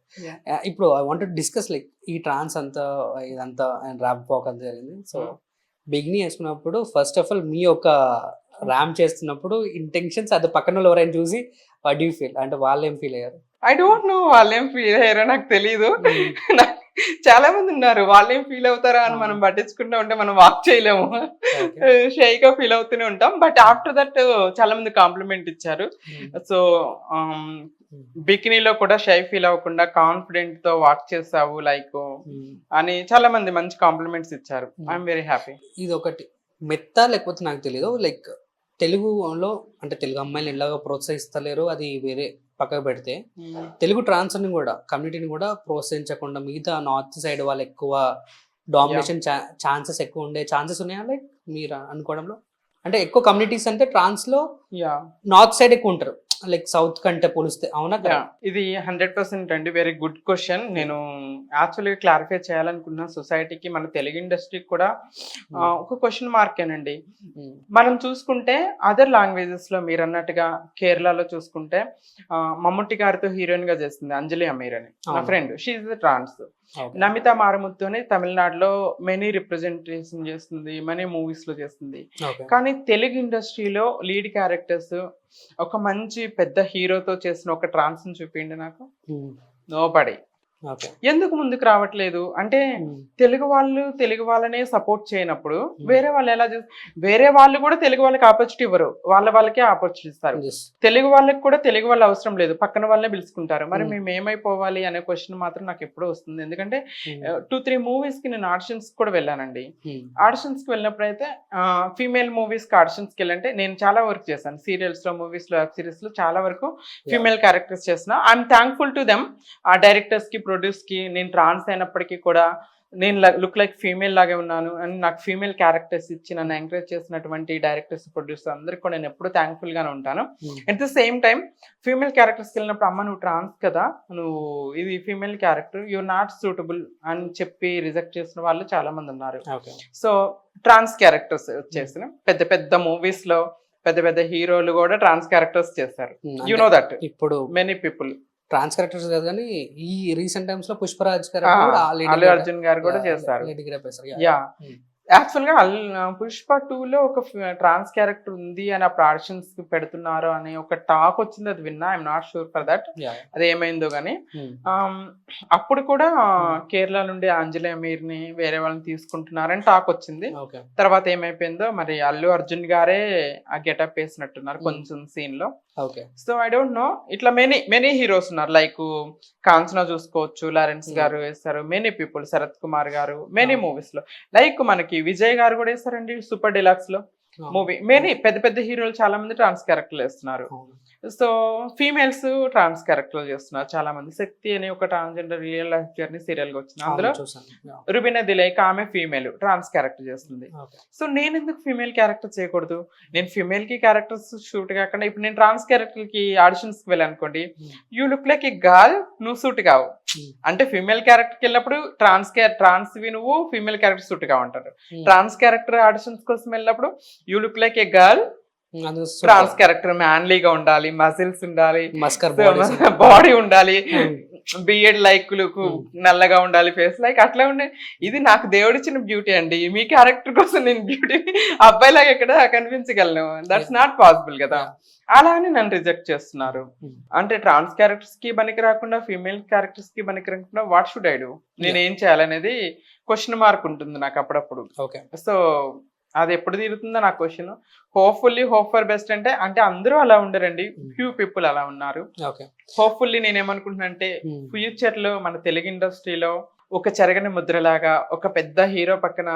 ఇప్పుడు I want to discuss like ఈ ట్రాన్స్ అంతా ఇదంతా ర్యాంప్ వాక్ అంతా జరిగింది. సో బిగినీ వేసుకున్నప్పుడు ఫస్ట్ ఆఫ్ ఆల్ మీ యొక్క ర్యామ్ చేస్తున్నప్పుడు ఇంటెన్షన్స్ అది పక్కన వాళ్ళు ఎవరైనా చూసి వాట్ యూ ఫీల్, అంటే వాళ్ళు ఏం ఫీల్ అయ్యారు? ఐ డోంట్ నో, వాళ్ళు ఏం ఫీల్ అయ్యారో నాకు తెలీదు. చాలా మంది ఉన్నారు, వాళ్ళు ఏం ఫీల్ అవుతారా అని మనం పట్టించుకుంటూ ఉంటే మనం వాక్ చేయలేము, షైగా ఫీల్ అవుతూనే ఉంటాం. బట్ ఆఫ్టర్ దట్ చాలా మంది కాంప్లిమెంట్ ఇచ్చారు. సో బికినీలో కూడా షై ఫీల్ అవ్వకుండా కాన్ఫిడెంట్ తో వాక్ చేసావు లైక్ అని చాలా మంది మంచి కాంప్లిమెంట్స్ ఇచ్చారు. I'm very happy. ఇది ఒకటి మెత్త, లేకపోతే నాకు తెలియదు, లైక్ తెలుగులో అంటే తెలుగు అమ్మాయిలు ఎలాగో ప్రోత్సహిస్తలేరు, అది వేరే పక్కకు పెడితే తెలుగు ట్రాన్స్ని కూడా కమ్యూనిటీని కూడా ప్రోత్సహించకుండా మిగతా నార్త్ సైడ్ వాళ్ళు ఎక్కువ డామినేషన్ ఛాన్సెస్ ఎక్కువ ఉండే ఛాన్సెస్ ఉన్నాయా లైక్ మీరు అనుకోవడంలో? అంటే ఎక్కువ కమ్యూనిటీస్ అంటే ట్రాన్స్ లో నార్త్ సైడ్ ఎక్కువ ఉంటారు, లైక్ సౌత్ కంటే పోలిస్తే అవునా కదా? ఇది 100% అండి. Very good question. నేను యాక్చువల్గా క్లారిఫై చేయాలనుకున్న సొసైటీకి, మన తెలుగు ఇండస్ట్రీకి కూడా ఒక క్వశ్చన్ మార్కేనండి. మనం చూసుకుంటే అదర్ లాంగ్వేజెస్ లో మీరు అన్నట్టుగా కేరళలో చూసుకుంటే మమ్ముట్టి గారితో హీరోయిన్ గా చేస్తుంది అంజలి అమీర్ అని, నా ఫ్రెండ్. షీ ఇస్ ట్రాన్స్. నమితా మారముత్తు అని తమిళనాడులో మెనీ రిప్రజెంటేషన్ చేస్తుంది, మనీ మూవీస్ లో చేస్తుంది. కానీ తెలుగు ఇండస్ట్రీలో లీడ్ క్యారెక్టర్స్ ఒక మంచి పెద్ద హీరోతో చేసిన ఒక ట్రాన్స్ ని చూపిండి నాకు. నోబడి. ఎందుకు ముందుకు రావట్లేదు అంటే తెలుగు వాళ్ళనే సపోర్ట్ చేయనప్పుడు వేరే వాళ్ళు ఎలా వేరే వాళ్ళు కూడా తెలుగు వాళ్ళకి ఆపర్చునిటీ ఇవ్వరు, వాళ్ళకే ఆపర్చునిటీ ఇస్తారు. తెలుగు వాళ్ళకి కూడా తెలుగు వాళ్ళు అవసరం లేదు, పక్కన వాళ్ళనే పిలుచుకుంటారు. మరి మేము ఏమైపోవాలి అనే క్వశ్చన్ మాత్రం నాకు ఎప్పుడూ వస్తుంది. ఎందుకంటే 2-3 మూవీస్ కి నేను ఆడిషన్స్ కూడా వెళ్ళానండి. ఆడిషన్స్ కి వెళ్ళినప్పుడు అయితే ఫీమేల్ మూవీస్ కి ఆడిషన్స్ కి వెళ్ళంటే నేను చాలా వర్క్ చేశాను. సీరియల్స్ లో, మూవీస్ లో, వెబ్ సిరీస్ లో చాలా వరకు ఫీమేల్ క్యారెక్టర్స్ చేసిన. I'm thankful to them. ఆ డైరెక్టర్స్ కి, ప్రొడ్యూస్ కి, నేను ట్రాన్స్ అయినప్పటికీ కూడా నేను లుక్ లైక్ ఫీమేల్ లాగే ఉన్నాను అని నాకు ఫీమేల్ క్యారెక్టర్స్ ఇచ్చి నన్ను ఎంకరేజ్ చేసినటువంటి డైరెక్టర్స్, ప్రొడ్యూసర్ అందరికీ కూడా నేను ఎప్పుడూ థ్యాంక్ఫుల్ గానే ఉంటాను. At the same time female క్యారెక్టర్స్కి వెళ్ళినప్పుడు అమ్మ నువ్వు ట్రాన్స్ కదా, నువ్వు ఇది female character, you are not suitable అని చెప్పి రిజెక్ట్ చేసిన వాళ్ళు చాలా మంది ఉన్నారు. సో ట్రాన్స్ క్యారెక్టర్స్ వచ్చేసిన పెద్ద పెద్ద మూవీస్ లో పెద్ద పెద్ద హీరోలు కూడా ట్రాన్స్ క్యారెక్టర్స్ చేస్తారు. యు నో దట్ ఇప్పుడు మెనీ పీపుల్ ట్రాన్స్ క్యారెక్టర్స్ కాదు కానీ ఈ రీసెంట్ టైమ్స్ లో పుష్పరాజ్ అల్లు అర్జున్ గారు కూడా చేస్తారు. యాక్చువల్ గా పుష్ప 2లో ఒక ట్రాన్స్ క్యారెక్టర్ ఉంది అని అప్పుడు ఆడిషన్స్ పెడుతున్నారు అని ఒక టాక్ వచ్చింది, అది విన్నా. I'm not sure for that, అది ఏమైందో గానీ. అప్పుడు కూడా కేరళ నుండి అంజలి అమీర్ ని వేరే వాళ్ళని తీసుకుంటున్నారని టాక్ వచ్చింది. తర్వాత ఏమైపోయిందో మరి అల్లు అర్జున్ గారే ఆ గెటప్ వేసినట్టున్నారు కొంచెం సీన్ లో. సో ఐ డోంట్ నో, ఇట్లా మెనీ హీరోస్ ఉన్నారు. లైక్ కాంచనా చూసుకోవచ్చు, లారెన్స్ గారు వేస్తారు, మెనీ పీపుల్, శరత్ కుమార్ గారు మెనీ మూవీస్ లో. లైక్ మనకి విజయ్ గారు కూడా వేస్తారండి సూపర్ డిలక్స్ లో మూవీ. మెనీ పెద్ద పెద్ద హీరోలు చాలా మంది ట్రాన్స్ క్యారెక్టర్లు వేస్తున్నారు. సో ఫీమేల్స్ ట్రాన్స్ క్యారెక్టర్లు చేస్తున్నారు చాలా మంది. శక్తి అనే ఒక transgender real life journey serial గా వచ్చింది, అందులో రుబినా దిలేక్ ఆమె ఫీమేల్ ట్రాన్స్ క్యారెక్టర్ చేస్తుంది. సో నేను ఎందుకు ఫీమేల్ క్యారెక్టర్ చేయకూడదు? నేను ఫీమేల్ కి క్యారెక్టర్స్ షూట్ కాకుండా ఇప్పుడు నేను ట్రాన్స్ క్యారెక్టర్ కి ఆడిషన్స్ కి వెళ్ళానుకోండి, you look like a girl, నువ్వు సూట్ కావు. అంటే ఫీమేల్ క్యారెక్టర్కి వెళ్ళినప్పుడు ట్రాన్స్ నువ్వు ఫీమేల్ క్యారెక్టర్ సూట్ గా ఉంటారు. ట్రాన్స్ క్యారెక్టర్ ఆడిషన్స్ కోసం వెళ్ళినప్పుడు you look like a girl, trans character మ్యాన్లీగా ఉండాలి, మసిల్స్ ఉండాలి, బాడీ ఉండాలి, బియర్డ్ లైక్ నల్లగా ఉండాలి, ఫేస్ లైక్ అట్లా ఉండే. ఇది నాకు దేవుడిచ్చిన బ్యూటీ అండి. మీ క్యారెక్టర్ కోసం నేను బ్యూటీ అబ్బాయిలాగా ఎక్కడ కనిపించగలను? దట్స్ నాట్ పాసిబుల్ కదా. అలా అని నన్ను రిజెక్ట్ చేస్తున్నారు. అంటే ట్రాన్స్ క్యారెక్టర్స్ కి పనికి రాకుండా ఫీమేల్ క్యారెక్టర్స్ కి పనికి రాకుండా వాట్ షుడ్ ఐ డూ? నేను ఏం చేయాలనేది క్వశ్చన్ మార్క్ ఉంటుంది నాకు అప్పుడప్పుడు. సో అది ఎప్పుడు తీరుతుందో నా question. Hopefully hope for best అంటే అందరూ అలా ఉండరండి, ఫ్యూ పీపుల్ అలా ఉన్నారు. హోప్ఫుల్లీ నేనేమనుకుంటున్నా అంటే ఫ్యూచర్ లో మన తెలుగు ఇండస్ట్రీలో ఒక చెరగని ముద్రలాగా ఒక పెద్ద హీరో పక్కన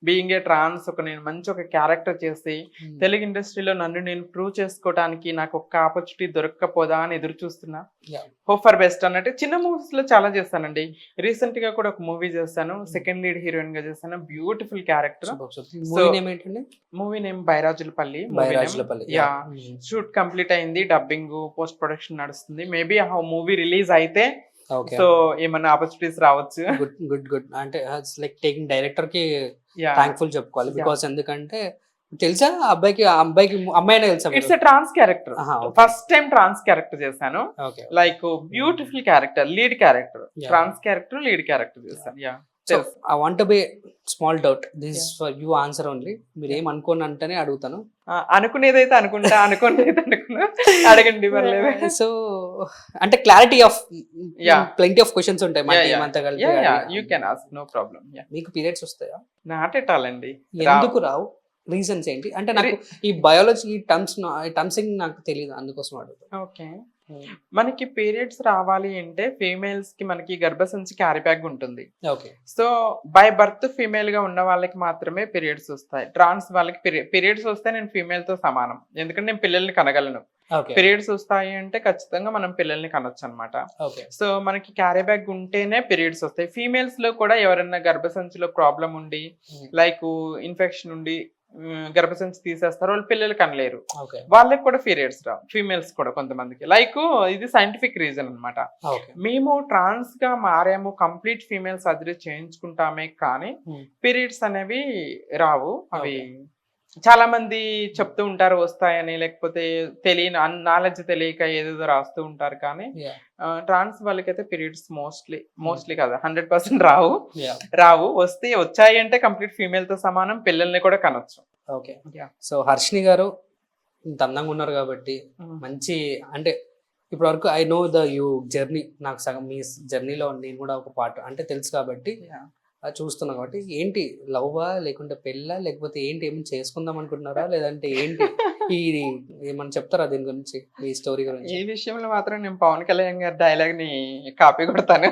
బీయింగ్ ఏ ట్రాన్స్ నేను మంచి ఒక క్యారెక్టర్ చేసి తెలుగు ఇండస్ట్రీలో నన్ను నేను ప్రూవ్ చేసుకోవడానికి నాకు ఒక ఆపర్చునిటీ దొరకకపోదా అని ఎదురు చూస్తున్నా. హోప్ ఫర్ బెస్ట్ అన్నట్టు చిన్న మూవీస్ లో చాలా చేస్తానండి. రీసెంట్ గా కూడా ఒక మూవీ చేస్తాను, సెకండ్ లీడ్ హీరోయిన్ గా చేస్తాను. Beautiful character. Movie name Bairajulapalli. Shoot complete అయింది, డబ్బింగ్ పోస్ట్ ప్రొడక్షన్ నడుస్తుంది. మేబీ ఆ మూవీ రిలీజ్ అయితే సో ఏమన్నా ఆపర్చునిటీస్ రావచ్చు. గుడ్ అంటే లైక్ టేకింగ్ డైరెక్టర్ కి థాంక్ఫుల్ చెప్పుకోవాలి. బికాస్ ఎందుకంటే తెలుసా అబ్బాయికి అమ్మాయినే తెలుసా? It's trans character. First time trans character చేశాను. Like beautiful character, lead character, trans character lead character చేశాను. I want to be small doubt, this is for you answer only. మీరు ఏం అనుకోని అంటేనే అడుగుతాను. అనుకునేదైతే అనుకుంటా, అనుకునేదైతే అనుకున్నా, అడగండి పర్లేదు. సో అంటే clarity of plenty of questions ఉంటాయి మన టీం అంతా కలిపి. You can ask, no problem. మీకు పీరియడ్స్ వస్తాయా? నాట్ ఎట్ ఆల్ అండి. ఎందుకు రావు? రీజన్స్ ఏంటి? అంటే నాకు ఈ బయాలజీ ఈ టర్మ్సింగ్ నాకు తెలియదు, అందుకోసం అడుగుతాను. ఓకే, మనకి పీరియడ్స్ రావాలి అంటే ఫీమేల్స్ కి మనకి గర్భసంచి క్యారీ బ్యాగ్ ఉంటుంది. సో బై బర్త్ ఫీమేల్ గా ఉన్న వాళ్ళకి మాత్రమే పీరియడ్స్ వస్తాయి. ట్రాన్స్ వాళ్ళకి పీరియడ్స్ వస్తే నేను ఫీమేల్ తో సమానం, ఎందుకంటే నేను పిల్లల్ని కనగలను. పీరియడ్స్ వస్తాయి అంటే ఖచ్చితంగా మనం పిల్లల్ని కనొచ్చు అనమాట. సో మనకి క్యారీ బ్యాగ్ ఉంటేనే పీరియడ్స్ వస్తాయి. ఫీమేల్స్ లో కూడా ఎవరైనా గర్భసంచిలో ప్రాబ్లం ఉండి లైక్ ఇన్ఫెక్షన్ ఉండి గర్భసంచి తీసేస్తారు, వాళ్ళు పిల్లలు కనలేరు, ఓకే వాళ్ళకి కూడా పీరియడ్స్ రావు, ఫీమేల్స్ కూడా కొంతమందికి. లైక్ ఇది సైంటిఫిక్ రీజన్ అన్నమాట. ఓకే మేము ట్రాన్స్ గా మారాము, కంప్లీట్ ఫీమేల్ సర్జరీ చేయించుకుంటామే కానీ పీరియడ్స్ అనేవి రావు. అవి చాలా మంది చెప్తూ ఉంటారు వస్తాయని, లేకపోతే తెలియని నాలెడ్జ్ తెలియక ఏదేదో రాస్తూ ఉంటారు. కానీ ట్రాన్స్ వాళ్ళకైతే పీరియడ్స్ మోస్ట్లీ కదా 100% రావు. వచ్చాయి అంటే కంప్లీట్ ఫీమేల్ తో సమానం, పిల్లల్ని కూడా కనొచ్చు. ఓకే. సో హర్షిని గారు ఇంత అందంగా ఉన్నారు కాబట్టి మంచి అంటే ఇప్పటి వరకు I know the you journey, నాకు సగం మీ జర్నీలో నేను కూడా ఒక పార్ట్ అంటే తెలుసు కాబట్టి అది చూస్తున్నా కాబట్టి ఏంటి లవ్వా లేకుంటే పెళ్ళా లేకపోతే ఏంటి ఏమైనా చేసుకుందాం అనుకుంటున్నారా లేదంటే ఏంటి ఇది ఏమన్నా చెప్తారా దీని గురించి, మీ స్టోరీ గురించి? ఈ విషయంలో మాత్రం నేను పవన్ కళ్యాణ్ గారి డైలాగ్ ని కాపీ కొడతాను.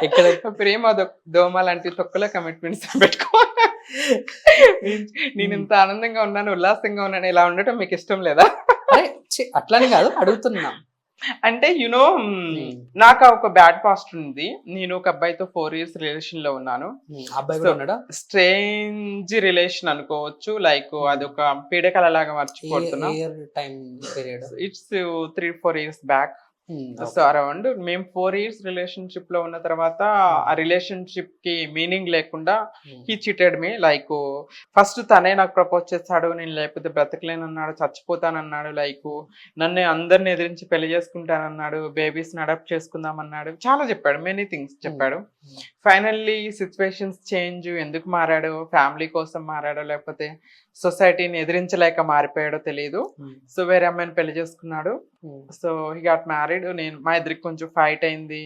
ఎక్కడ ప్రేమ దోమ లాంటి తొక్కలో కమిట్మెంట్స్ పెట్టుకో. నేను ఇంత ఆనందంగా ఉన్నాను, ఉల్లాసంగా ఉన్నాను, ఇలా ఉండటం మీకు ఇష్టం లేదా? అట్లానే కాదు అడుగుతున్నా. అంటే యునో నాకు ఒక బ్యాడ్ పాస్ట్ ఉంది. నేను ఒక అబ్బాయితో 4 years రిలేషన్ లో ఉన్నాను. స్ట్రేంజ్ రిలేషన్ అనుకోవచ్చు. లైక్ అదొక పీడకల లాగా మర్చిపోతున్నా. It's 3-4 years back. So around మేము 4 years రిలేషన్షిప్ లో ఉన్న తర్వాత ఆ రిలేషన్షిప్ కి మీనింగ్ లేకుండా he cheated me. Like first తనే నాకు ప్రపోజ్ చేస్తాడు, నేను లేకపోతే బ్రతకలేనన్నాడు, చచ్చిపోతానన్నాడు, లైక్ నన్ను అందరిని ఎదిరించి పెళ్లి చేసుకుంటానన్నాడు, బేబీస్ ని అడాప్ట్ చేసుకుందామన్నాడు, చాలా చెప్పాడు, మెనీ థింగ్స్ చెప్పాడు. Finally situations change. ఎందుకు మారాడు, ఫ్యామిలీ కోసం మారాడో లేకపోతే సొసైటీని ఎదిరించలేక మారిపోయాడో తెలియదు. సో వేరే అమ్మాయిని పెళ్లి చేసుకున్నాడు. So he got married. మా ఇద్దరికి కొంచెం ఫైట్ అయింది.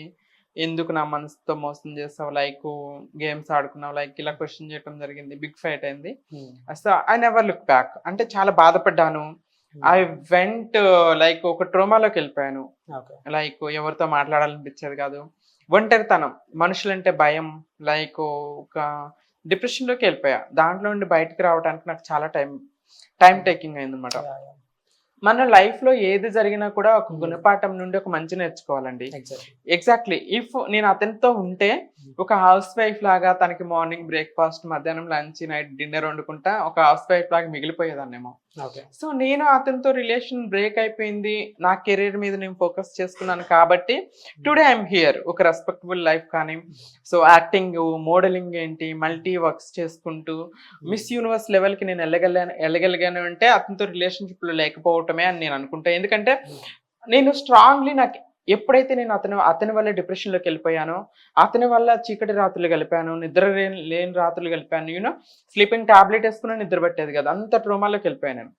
ఎందుకు నా మనసుతో మోసం చేస్తావు, లైక్ గేమ్స్ ఆడుకున్నావు, లైక్ ఇలా క్వశ్చన్ చేయడం జరిగింది. బిగ్ ఫైట్ అయింది. So I never look back. అంటే చాలా బాధపడ్డాను. ఐ వెంట్ లైక్ ఒక ట్రోమాలోకి వెళ్ళిపోయాను. లైక్ ఎవరితో మాట్లాడాలనిపించేది కాదు, ఒంటరితనం, మనుషులంటే భయం, లైక్ ఒక డిప్రెషన్ లోకి వెళ్ళిపోయా. దాంట్లో నుండి బయటకు రావడానికి నాకు చాలా టైం టేకింగ్ అయింది అనమాట. మన లైఫ్ లో ఏది జరిగినా కూడా ఒక గుణపాఠం నుండి ఒక మంచి నేర్చుకోవాలండి. ఎగ్జాక్ట్లీ. ఇఫ్ నేను అతనితో ఉంటే ఒక హౌస్ వైఫ్ లాగా తనకి మార్నింగ్ బ్రేక్ఫాస్ట్, మధ్యాహ్నం లంచ్, నైట్ డిన్నర్ వండుకుంటా ఒక హౌస్ వైఫ్ లాగా మిగిలిపోయేదాన్నేమో. సో నేను అతనితో రిలేషన్ బ్రేక్ అయిపోయింది, నా కెరీర్ మీద నేను ఫోకస్ చేసుకున్నాను కాబట్టి టుడే ఐఎమ్ హియర్. ఒక రెస్పెక్టబుల్ లైఫ్ కానీ, సో యాక్టింగ్, మోడలింగ్ ఏంటి, మల్టీ వర్క్స్ చేసుకుంటూ మిస్ యూనివర్స్ లెవెల్ కి నేను వెళ్ళగలిగాను అంటే అతనితో రిలేషన్షిప్ లో లేకపోవటమే అని నేను అనుకుంటా. ఎందుకంటే నేను స్ట్రాంగ్లీ నాకు ఎప్పుడైతే నేను అతని వల్ల డిప్రెషన్లోకి వెళ్ళిపోయానో, అతని వల్ల చీకటి రాత్రులు గలిపాను, నిద్ర లేని రాత్రులు గలిపాను, యూనో స్లీపింగ్ టాబ్లెట్ వేసుకుని నిద్ర పట్టేది కదా, అంత ట్రోమాలోకి వెళ్ళిపోయాను నేను.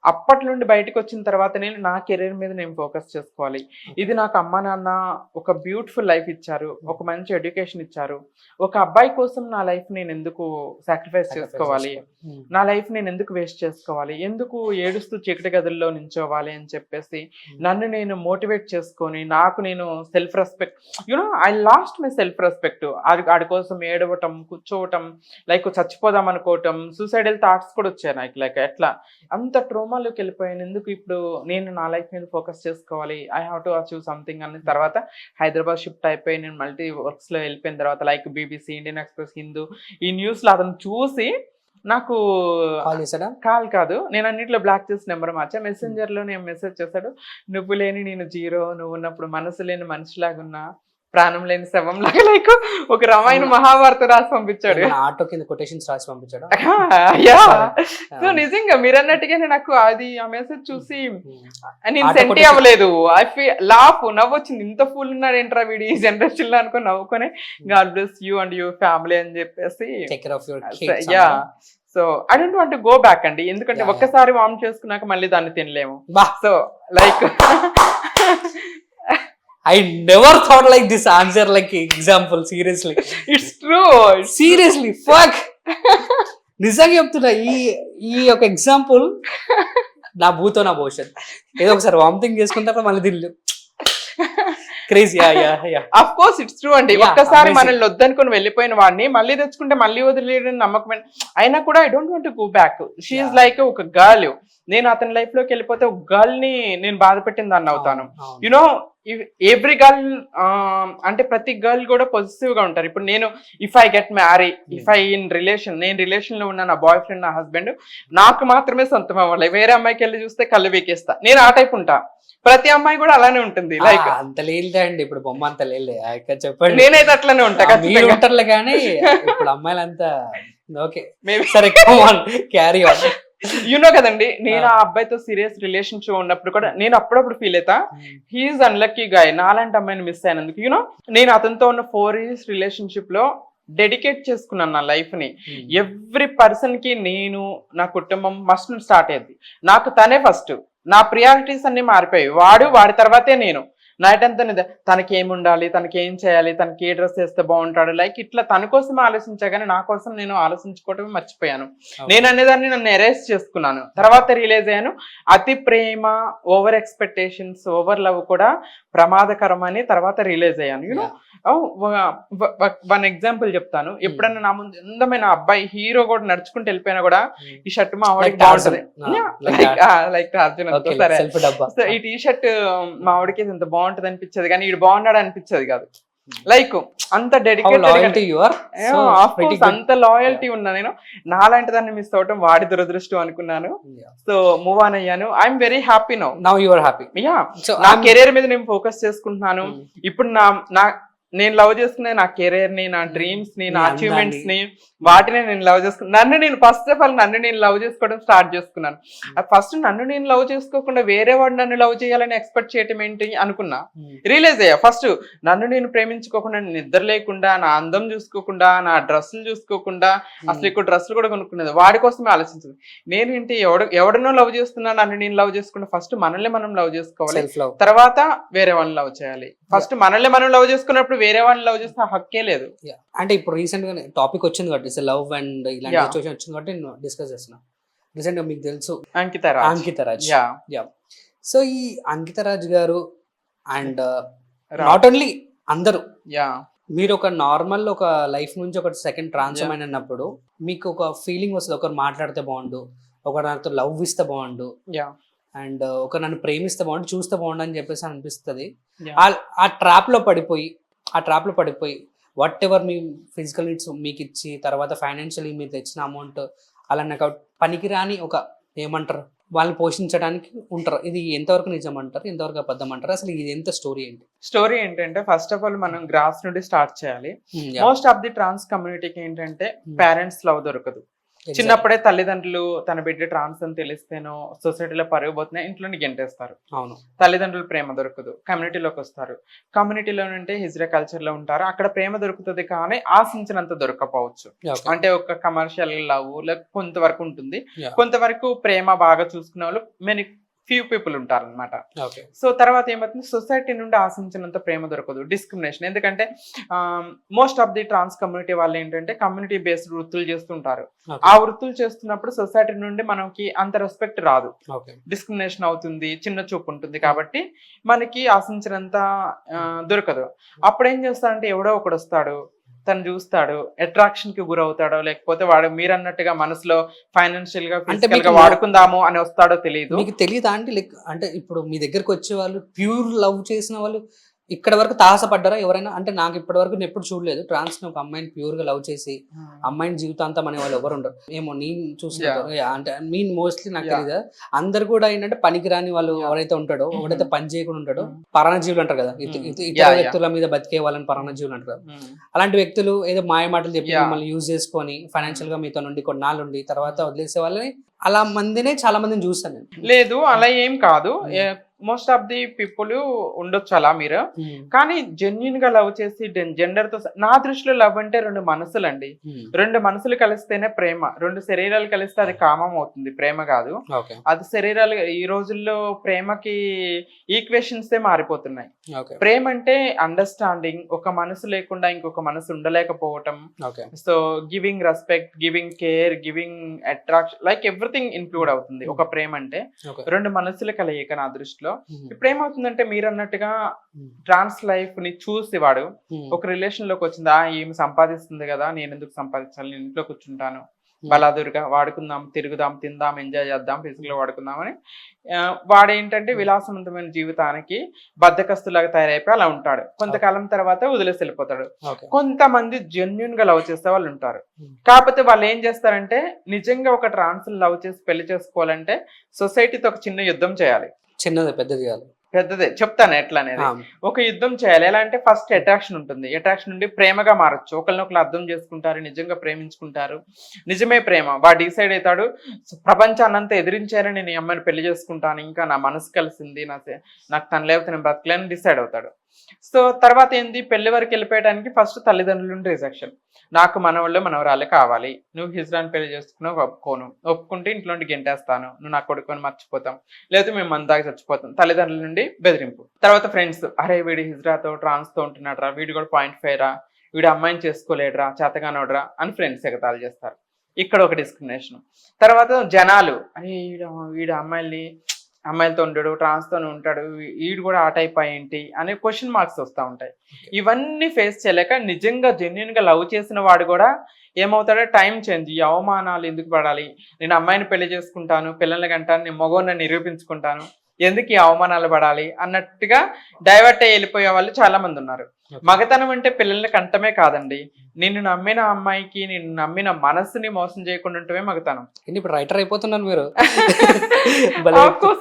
అప్పటి నుండి బయటకు వచ్చిన తర్వాత నేను నా కెరీర్ మీద నేను ఫోకస్ చేసుకోవాలి. ఇది నాకు అమ్మ నాన్న ఒక బ్యూటిఫుల్ లైఫ్ ఇచ్చారు, ఒక మంచి ఎడ్యుకేషన్ ఇచ్చారు. ఒక అబ్బాయి కోసం నా లైఫ్ నేను ఎందుకు సాక్రిఫైస్ చేసుకోవాలి, నా లైఫ్ నేను ఎందుకు వేస్ట్ చేసుకోవాలి, ఎందుకు ఏడుస్తూ చీకటి గదుల్లో నించోవాలి అని చెప్పేసి నన్ను నేను మోటివేట్ చేసుకొని నాకు నేను self respect, you know I lost my self respect. ఆడి కోసం ఏడవటం, కూర్చోవటం, లైక్ చచ్చిపోదాం అనుకోవటం, సూసైడల్ థాట్స్ కూడా వచ్చాయి నాకు. లైక్ ఎట్లా అంత ట్రోమాలోకి వెళ్ళిపోయాను. ఎందుకు ఇప్పుడు నేను నా లైఫ్ మీద ఫోకస్ చేసుకోవాలి, I have to achieve something అన్న తర్వాత హైదరాబాద్ షిఫ్ట్ అయిపోయి నేను మల్టీ వర్క్స్ లో వెళ్ళిపోయిన తర్వాత like BBC, Indian express, Hindu, ఈ న్యూస్ లో అతను చూసి నాకు కాల్ కాదు, నేను అన్నింటిలో బ్లాక్ చేసి నెంబర్ మార్చా. మెసెంజర్ లో నేను మెసేజ్ చేశాడు, నువ్వు లేని నేను జీరో, నువ్వు ఉన్నప్పుడు మనసు లేని మనిషిలాగున్నా, ప్రాణం లేని శవం లాగా, లైక్ ఒక రామాయణ మహాభారత రాసి పంపించాడు. ఆటో కింద కొటేషన్స్ రాసి పంపించాడు. సో నిజంగా మీరు అన్నట్టుగానే నాకు అది ఆ మెసేజ్ చూసి నేను సెంటి అవ్వలేదు. ఐ ఫీల్ లాఫ్, నవ్వొచ్చింది. ఇంత ఫుల్ ఉన్నాడు ఏంట్రా వీడి ఈ జనరేషన్ లో అనుకుని నవ్వుకొని God bless you and your family అని చెప్పేసి. Yeah, so I don't want go back అండి. ఎందుకంటే ఒక్కసారి వామ్ చేసుకున్నాక మళ్ళీ దాన్ని తినలేము. So like I never thought like this answer, like example, seriously. It's true. Seriously, fuck. నిజంగా చెప్తున్నా, ఈ ఒక ఎగ్జాంపుల్ నా భూతో నా భవిష్యత్. ఏదో ఒకసారి వామిటింగ్ చేసుకుంటారా మళ్ళీ తినలేం. Crazy. Of course it's true అండి. ఒక్కసారి మనల్ని వద్దనుకుని వెళ్ళిపోయిన వాడిని మళ్ళీ తెచ్చుకుంటే మళ్ళీ వదిలేయడం నమ్మకమైన అయినా కూడా I don't want to go back. She is like ఒక గర్ల్. నేను అతని లైఫ్ లోకి వెళ్ళిపోతే ఒక గర్ల్ ని నేను బాధ పెట్టిన దాన్ని అవుతాను. యునో ఎవ్రీ గర్ల్ అంటే ప్రతి గర్ల్ కూడా పొజిటివ్ గా ఉంటారు. ఇప్పుడు నేను if I get marry, if I in relation, నేను రిలేషన్ లో ఉన్న నా బాయ్ ఫ్రెండ్, నా హస్బెండ్ నాకు మాత్రమే సొంతం అవ్వాలి, వేరే అమ్మాయికి వెళ్ళి చూస్తే కళ్ళు వీకేస్తా, నేను ఆ టైప్ ఉంటా. ప్రతి అమ్మాయి కూడా అలానే ఉంటుంది. లైక్ అంత లేదే అండి, ఇప్పుడు బొమ్మ అంత లేలే చెప్పండి. నేనైతే అట్లనే ఉంటా మీరు ఉంటారులే కానీ ఇప్పుడు అమ్మాయిలంతా ఓకే మేబీ. సరే క్యారీ ఆన్. యూనో కదండి, నేను ఆ అబ్బాయితో సీరియస్ రిలేషన్షిప్ ఉన్నప్పుడు కూడా నేను అప్పుడప్పుడు ఫీల్ అవుతా హీఈస్ అన్లక్కీ గాయ్, నాలాంటి అమ్మాయిని మిస్ అయినందుకు. యూనో నేను అతనితో ఉన్న 4 years రిలేషన్షిప్ లో డెడికేట్ చేసుకున్నాను నా లైఫ్ ని. ఎవ్రీ పర్సన్ కి నేను, నా కుటుంబం మస్ట్ స్టార్ట్ అయ్యింది. నాకు తనే ఫస్ట్, నా ప్రియారిటీస్ అన్ని మారిపోయాయి. వాడి తర్వాతే నేను. నైట్ అంతా తనకి ఏమి ఉండాలి, తనకి ఏం చేయాలి, తనకి ఏ డ్రెస్ వేస్తే బాగుంటాడు, లైక్ ఇట్లా తన కోసం ఆలోచించా కానీ నా కోసం నేను ఆలోచించుకోవటమే మర్చిపోయాను. నేను అనేదాన్ని నన్ను ఎరేస్ చేసుకున్నాను. తర్వాత రియలైజ్ అయ్యాను, అతి ప్రేమ, ఓవర్ ఎక్స్పెక్టేషన్స్, ఓవర్ లవ్ కూడా ప్రమాదకరం అని తర్వాత రియలైజ్ అయ్యాను. యూనో వన్ ఎగ్జాంపుల్ చెప్తాను. ఎప్పుడన్నా నా ముందు అందమైన అబ్బాయి హీరో కూడా నడుచుకుంటూ వెళ్ళిపోయినా కూడా ఈ షర్ట్ మా ఆవిడకి బాగుంటది, లైక్ అర్జున్, సరే సో ఈ టీ షర్ట్ మా ఆవిడకి ఎంత బాగుంటది అనిపించదు కానీ ఇది బాగున్నాడు అనిపించదు కాదు. లైక్ అంత డెడికేటెడ్, అంత లాయల్టీ ఉన్నా నేను. నాలాంటి దాన్ని మిస్ అవటం వాడి దురదృష్టం అనుకున్నాను. సో మూవ్ ఆన్ అయ్యాను. I'm very happy now you are happy. Yeah, నా కెరీర్ మీద నేను ఫోకస్ చేసుకుంటున్నాను. ఇప్పుడు నేను లవ్ చేసుకునే నా కెరీర్ ని, నా డ్రీమ్స్ ని, నా అచీవ్మెంట్స్ ని, వాటిని నేను లవ్ చేసుకున్నాను. ఫస్ట్ ఆఫ్ ఆల్ నన్ను నేను లవ్ చేసుకోవడం స్టార్ట్ చేసుకున్నాను. ఫస్ట్ నన్ను నేను లవ్ చేసుకోకుండా వేరే వాడు నన్ను లవ్ చేయాలని ఎక్స్పెక్ట్ చేయటం ఏంటి అనుకున్నా. రియలైజ్ అయ్యా, ఫస్ట్ నన్ను నేను ప్రేమించుకోకుండా, నిద్ర లేకుండా, నా అందం చూసుకోకుండా, నా డ్రెస్సులు చూసుకోకుండా, అసలు ఎక్కువ డ్రెస్సులు కూడా కొనుక్కునేది వాడి కోసమే ఆలోచించింది. నేనేంటి ఎవడనో లవ్ చేస్తున్నా, నన్ను నేను లవ్ చేసుకుంటా. ఫస్ట్ మనల్ని మనం లవ్ చేసుకోవాలి, తర్వాత వేరే వాళ్ళని లవ్ చేయాలి. ఫస్ట్ మనల్ని మనం లవ్ చేసుకున్నప్పుడు వేరే వాళ్ళని లవ్ చేస్తే హక్కే లేదు. అంటే ఇప్పుడు రీసెంట్ గా టాపిక్ వచ్చింది కాబట్టి లవ్ అండ్ ఇలాంటి సిచువేషన్ వచ్చింది కాబట్టి నేను డిస్కస్ చేస్తున్నా. రీసెంట్ గా మీకు తెలుసు అంకిత రాజ్. సో ఈ అంకిత రాజ్ గారు అండ్ నాట్ ఓన్లీ అందరూ, మీరు ఒక నార్మల్ ఒక లైఫ్ నుంచి ఒక సెకండ్ ట్రాన్స్ఫర్మ్ అయినప్పుడు మీకు ఒక ఫీలింగ్ వస్తుంది, ఒకరు మాట్లాడితే బాగుండు, ఒకరు నాతో లవ్ ఇస్తే బాగుండు, అండ్ ఒక నన్ను ప్రేమిస్తే బాగుండు, చూస్తే బాగుండు అని చెప్పేసి అనిపిస్తుంది. ఆ ట్రాప్ లో పడిపోయి what ever me physical needs మీకు ఇచ్చి తర్వాత ఫైనాన్షియలీ మీరు తెచ్చిన అమౌంట్ అలా నాకు పనికిరాని ఒక ఏమంటారు వాళ్ళని పోషించడానికి ఉంటారు. ఇది ఎంతవరకు నిజం అంటారు, ఎంతవరకు అబద్ధం అంటారు, అసలు ఇది ఎంత స్టోరీ ఏంటంటే ఫస్ట్ ఆఫ్ ఆల్ మనం గ్రాస్ నుండి స్టార్ట్ చేయాలి. మోస్ట్ ఆఫ్ ది ట్రాన్స్ కమ్యూనిటీకి ఏంటంటే పేరెంట్స్ లవ్ దొరకదు. చిన్నప్పుడే తల్లిదండ్రులు తన బిడ్డ ట్రాన్స్ అని తెలిస్తేనో సొసైటీలో పరుగు పోతున్నాయి, ఇంట్లోని గెంటేస్తారు. అవును, తల్లిదండ్రులు ప్రేమ దొరకదు, కమ్యూనిటీలోకి వస్తారు. కమ్యూనిటీలో నుండి హిజ్రా కల్చర్ లో ఉంటారు, అక్కడ ప్రేమ దొరుకుతుంది కానీ ఆశించినంత దొరకపోవచ్చు. అంటే ఒక కమర్షియల్ లవ్ కొంతవరకు ఉంటుంది, కొంతవరకు ప్రేమ బాగా చూసుకునే వాళ్ళు ఫ్యూ పీపుల్ ఉంటారు అనమాట. సో తర్వాత ఏమవుతుంది, సొసైటీ నుండి ఆశించినంత ప్రేమ దొరకదు, డిస్క్రిమినేషన్. ఎందుకంటే most of the trans community వాళ్ళు ఏంటంటే కమ్యూనిటీ బేస్డ్ వృత్తులు చేస్తుంటారు. ఆ వృత్తులు చేస్తున్నప్పుడు సొసైటీ నుండి మనకి అంత రెస్పెక్ట్ రాదు, డిస్క్రిమినేషన్ అవుతుంది, చిన్న చూపు ఉంటుంది, కాబట్టి మనకి ఆశించినంత దొరకదు. అప్పుడు ఏం చేస్తారంటే ఎవడో ఒకడు వస్తాడు, తను చూస్తాడు, అట్రాక్షన్ కి గురవుతాడో లేకపోతే వాడు మీరు అన్నట్టుగా మనసులో ఫైనాన్షియల్ గా ఫిజికల్ గా వాడుకుందాము అని వస్తాడో తెలియదు. మీకు తెలియదా అంటే ఇప్పుడు మీ దగ్గరకు వచ్చే వాళ్ళు ప్యూర్ లవ్ చేసిన వాళ్ళు ఇక్కడ వరకు తాహసపడ్డారా ఎవరైనా? అంటే నాకు ఇప్పటి వరకు నేను ఎప్పుడు చూడలేదు ట్రాన్స్ ఒక అమ్మాయిని ప్యూర్ గా లవ్ చేసి అమ్మాయిని జీవితాంతం అనే వాళ్ళు ఎవరు ఉండరు. ఏమో నేను చూసినట్టు అంటే నేను మోస్ట్లీ నాకు తెలియదు. అందరు కూడా ఏంటంటే పనికిరాని వాళ్ళు ఎవరైతే ఉంటాడో, ఎవరైతే పని చేయకుండా ఉంటాడో పరాణజీవులు అంటారు కదా, ఇతర వ్యక్తుల మీద బతికే వాళ్ళని పరాణజీవులు అంటారు. అలాంటి వ్యక్తులు ఏదో మాయ మాటలు చెప్పి మిమ్మల్ని యూజ్ చేసుకొని ఫైనాన్షియల్ గా మీతో నుండి కొన్నాళ్ళు ఉండి తర్వాత వదిలేసే వాళ్ళని అలా మందినే చాలా మందిని చూసాను నేను. లేదు అలా ఏం కాదు, మోస్ట్ ఆఫ్ ది పీపుల్ ఉండొచ్చు అలా మీరు, కానీ జెన్యున్ గా లవ్ చేసి జెండర్ తో, నా దృష్టిలో లవ్ అంటే 2 మనసులు అండి. 2 మనసులు కలిస్తేనే ప్రేమ, 2 శరీరాలు కలిస్తే అది కామం అవుతుంది, ప్రేమ కాదు. అది శరీరాలు ఈ రోజుల్లో ప్రేమకి ఈక్వేషన్స్ మారిపోతున్నాయి. ప్రేమ అంటే అండర్స్టాండింగ్, ఒక మనసు లేకుండా ఇంకొక మనసు ఉండలేకపోవటం. So giving respect, giving care, giving attraction, like everything include అవుతుంది ఒక ప్రేమ అంటే. 2 మనసులు కలయిక నా దృష్టిలో. ఇప్పుడు ఏమవుతుందంటే మీరు అన్నట్టుగా ట్రాన్స్ లైఫ్ ని చూసి వాడు ఒక రిలేషన్ లోకి వచ్చిందా, ఏమి సంపాదిస్తుంది కదా నేను ఎందుకు సంపాదించాలి, నేను ఇంట్లో కూర్చుంటాను, బలాదురుగా వాడుకుందాం, తిరుగుదాం, తిందాం, ఎంజాయ్ చేద్దాం, ఫిజికల్గా వాడుకుందామని వాడేంటంటే విలాసవంతమైన జీవితానికి బద్ధకస్తులాగా తయారైపోయి అలా ఉంటాడు. కొంతకాలం తర్వాత వదిలేసి వెళ్ళిపోతాడు. కొంతమంది జెన్యున్ గా లవ్ చేసే వాళ్ళు ఉంటారు. కాకపోతే వాళ్ళు ఏం చేస్తారంటే నిజంగా ఒక ట్రాన్స్ లవ్ చేసి పెళ్లి చేసుకోవాలంటే సొసైటీతో ఒక చిన్న యుద్ధం చేయాలి. చిన్నది పెద్దది కాదు, పెద్దదే చెప్తాను ఎట్లా అనేది. ఒక యుద్ధం చేయాలి. ఎలా అంటే ఫస్ట్ అట్రాక్షన్ ఉంటుంది. అట్రాక్షన్ నుండి ప్రేమగా మారచ్చు. ఒకరినొకరు అర్థం చేసుకుంటారు, నిజంగా ప్రేమించుకుంటారు, నిజమే ప్రేమ. వాడు డిసైడ్ అవుతాడు, ప్రపంచాన్నంతా ఎదిరించారని నేను ఈ అమ్మాయిని పెళ్లి చేసుకుంటాను, ఇంకా నా మనసు కలిసింది, నాకు తను లేకపోతే నేను బ్రతకలేని డిసైడ్ అవుతాడు. సో తర్వాత ఏంది, పెళ్లి వరకు వెళ్ళిపోయడానికి ఫస్ట్ తల్లిదండ్రుల నుండి రిజెక్షన్. నాకు మనవాళ్ళు మనవరాలే కావాలి, నువ్వు హిజ్రాని పెళ్లి చేసుకున్నావు ఒప్పుకోను, ఒప్పుకుంటే ఇంట్లో నుండి గెంటేస్తాను, నువ్వు నా కొడుకుని మర్చిపోతాం, లేదా మేము మందాకి చచ్చిపోతాం. తల్లిదండ్రుల నుండి బెదిరింపు. తర్వాత ఫ్రెండ్స్, అరే వీడు హిజ్రాతో ట్రాన్స్ తో ఉంటున్నాడు రా, వీడు కూడా 0.5 రా, వీడు అమ్మాయిని చేసుకోలేడురా, చేతగానోడరా అని ఫ్రెండ్స్ ఎగతాళి చేస్తారు. ఇక్కడ ఒక డిస్క్రిమినేషన్. తర్వాత జనాలు, అరే వీడు అమ్మాయిలతో ఉంటాడు, ట్రాన్స్తో ఉంటాడు, వీడు కూడా ఆ టైప్ ఏంటి అనే క్వశ్చన్ మార్క్స్ వస్తూ ఉంటాయి. ఇవన్నీ ఫేస్ చేయలేక నిజంగా జెన్యున్ గా లవ్ చేసిన వాడు కూడా ఏమవుతాడో టైం చేంజ్, ఈ అవమానాలు ఎందుకు పడాలి, నేను అమ్మాయిని పెళ్లి చేసుకుంటాను, పిల్లల్ని కంటాను, నేను మగోని నిరూపించుకుంటాను, ఎందుకు ఈ అవమానాలు పడాలి అన్నట్టుగా డైవర్ట్ అయ్యి వెళ్ళిపోయే వాళ్ళు చాలా మంది ఉన్నారు. మగతనం అంటే పిల్లల్ని కంటమే కాదండి, నిన్ను నమ్మిన అమ్మాయికి నిన్ను నమ్మిన మనసుని మోసం చేయకుండా ఉంటమే మగతనం. ఇప్పుడు రైటర్ అయిపోతున్నాను మీరు.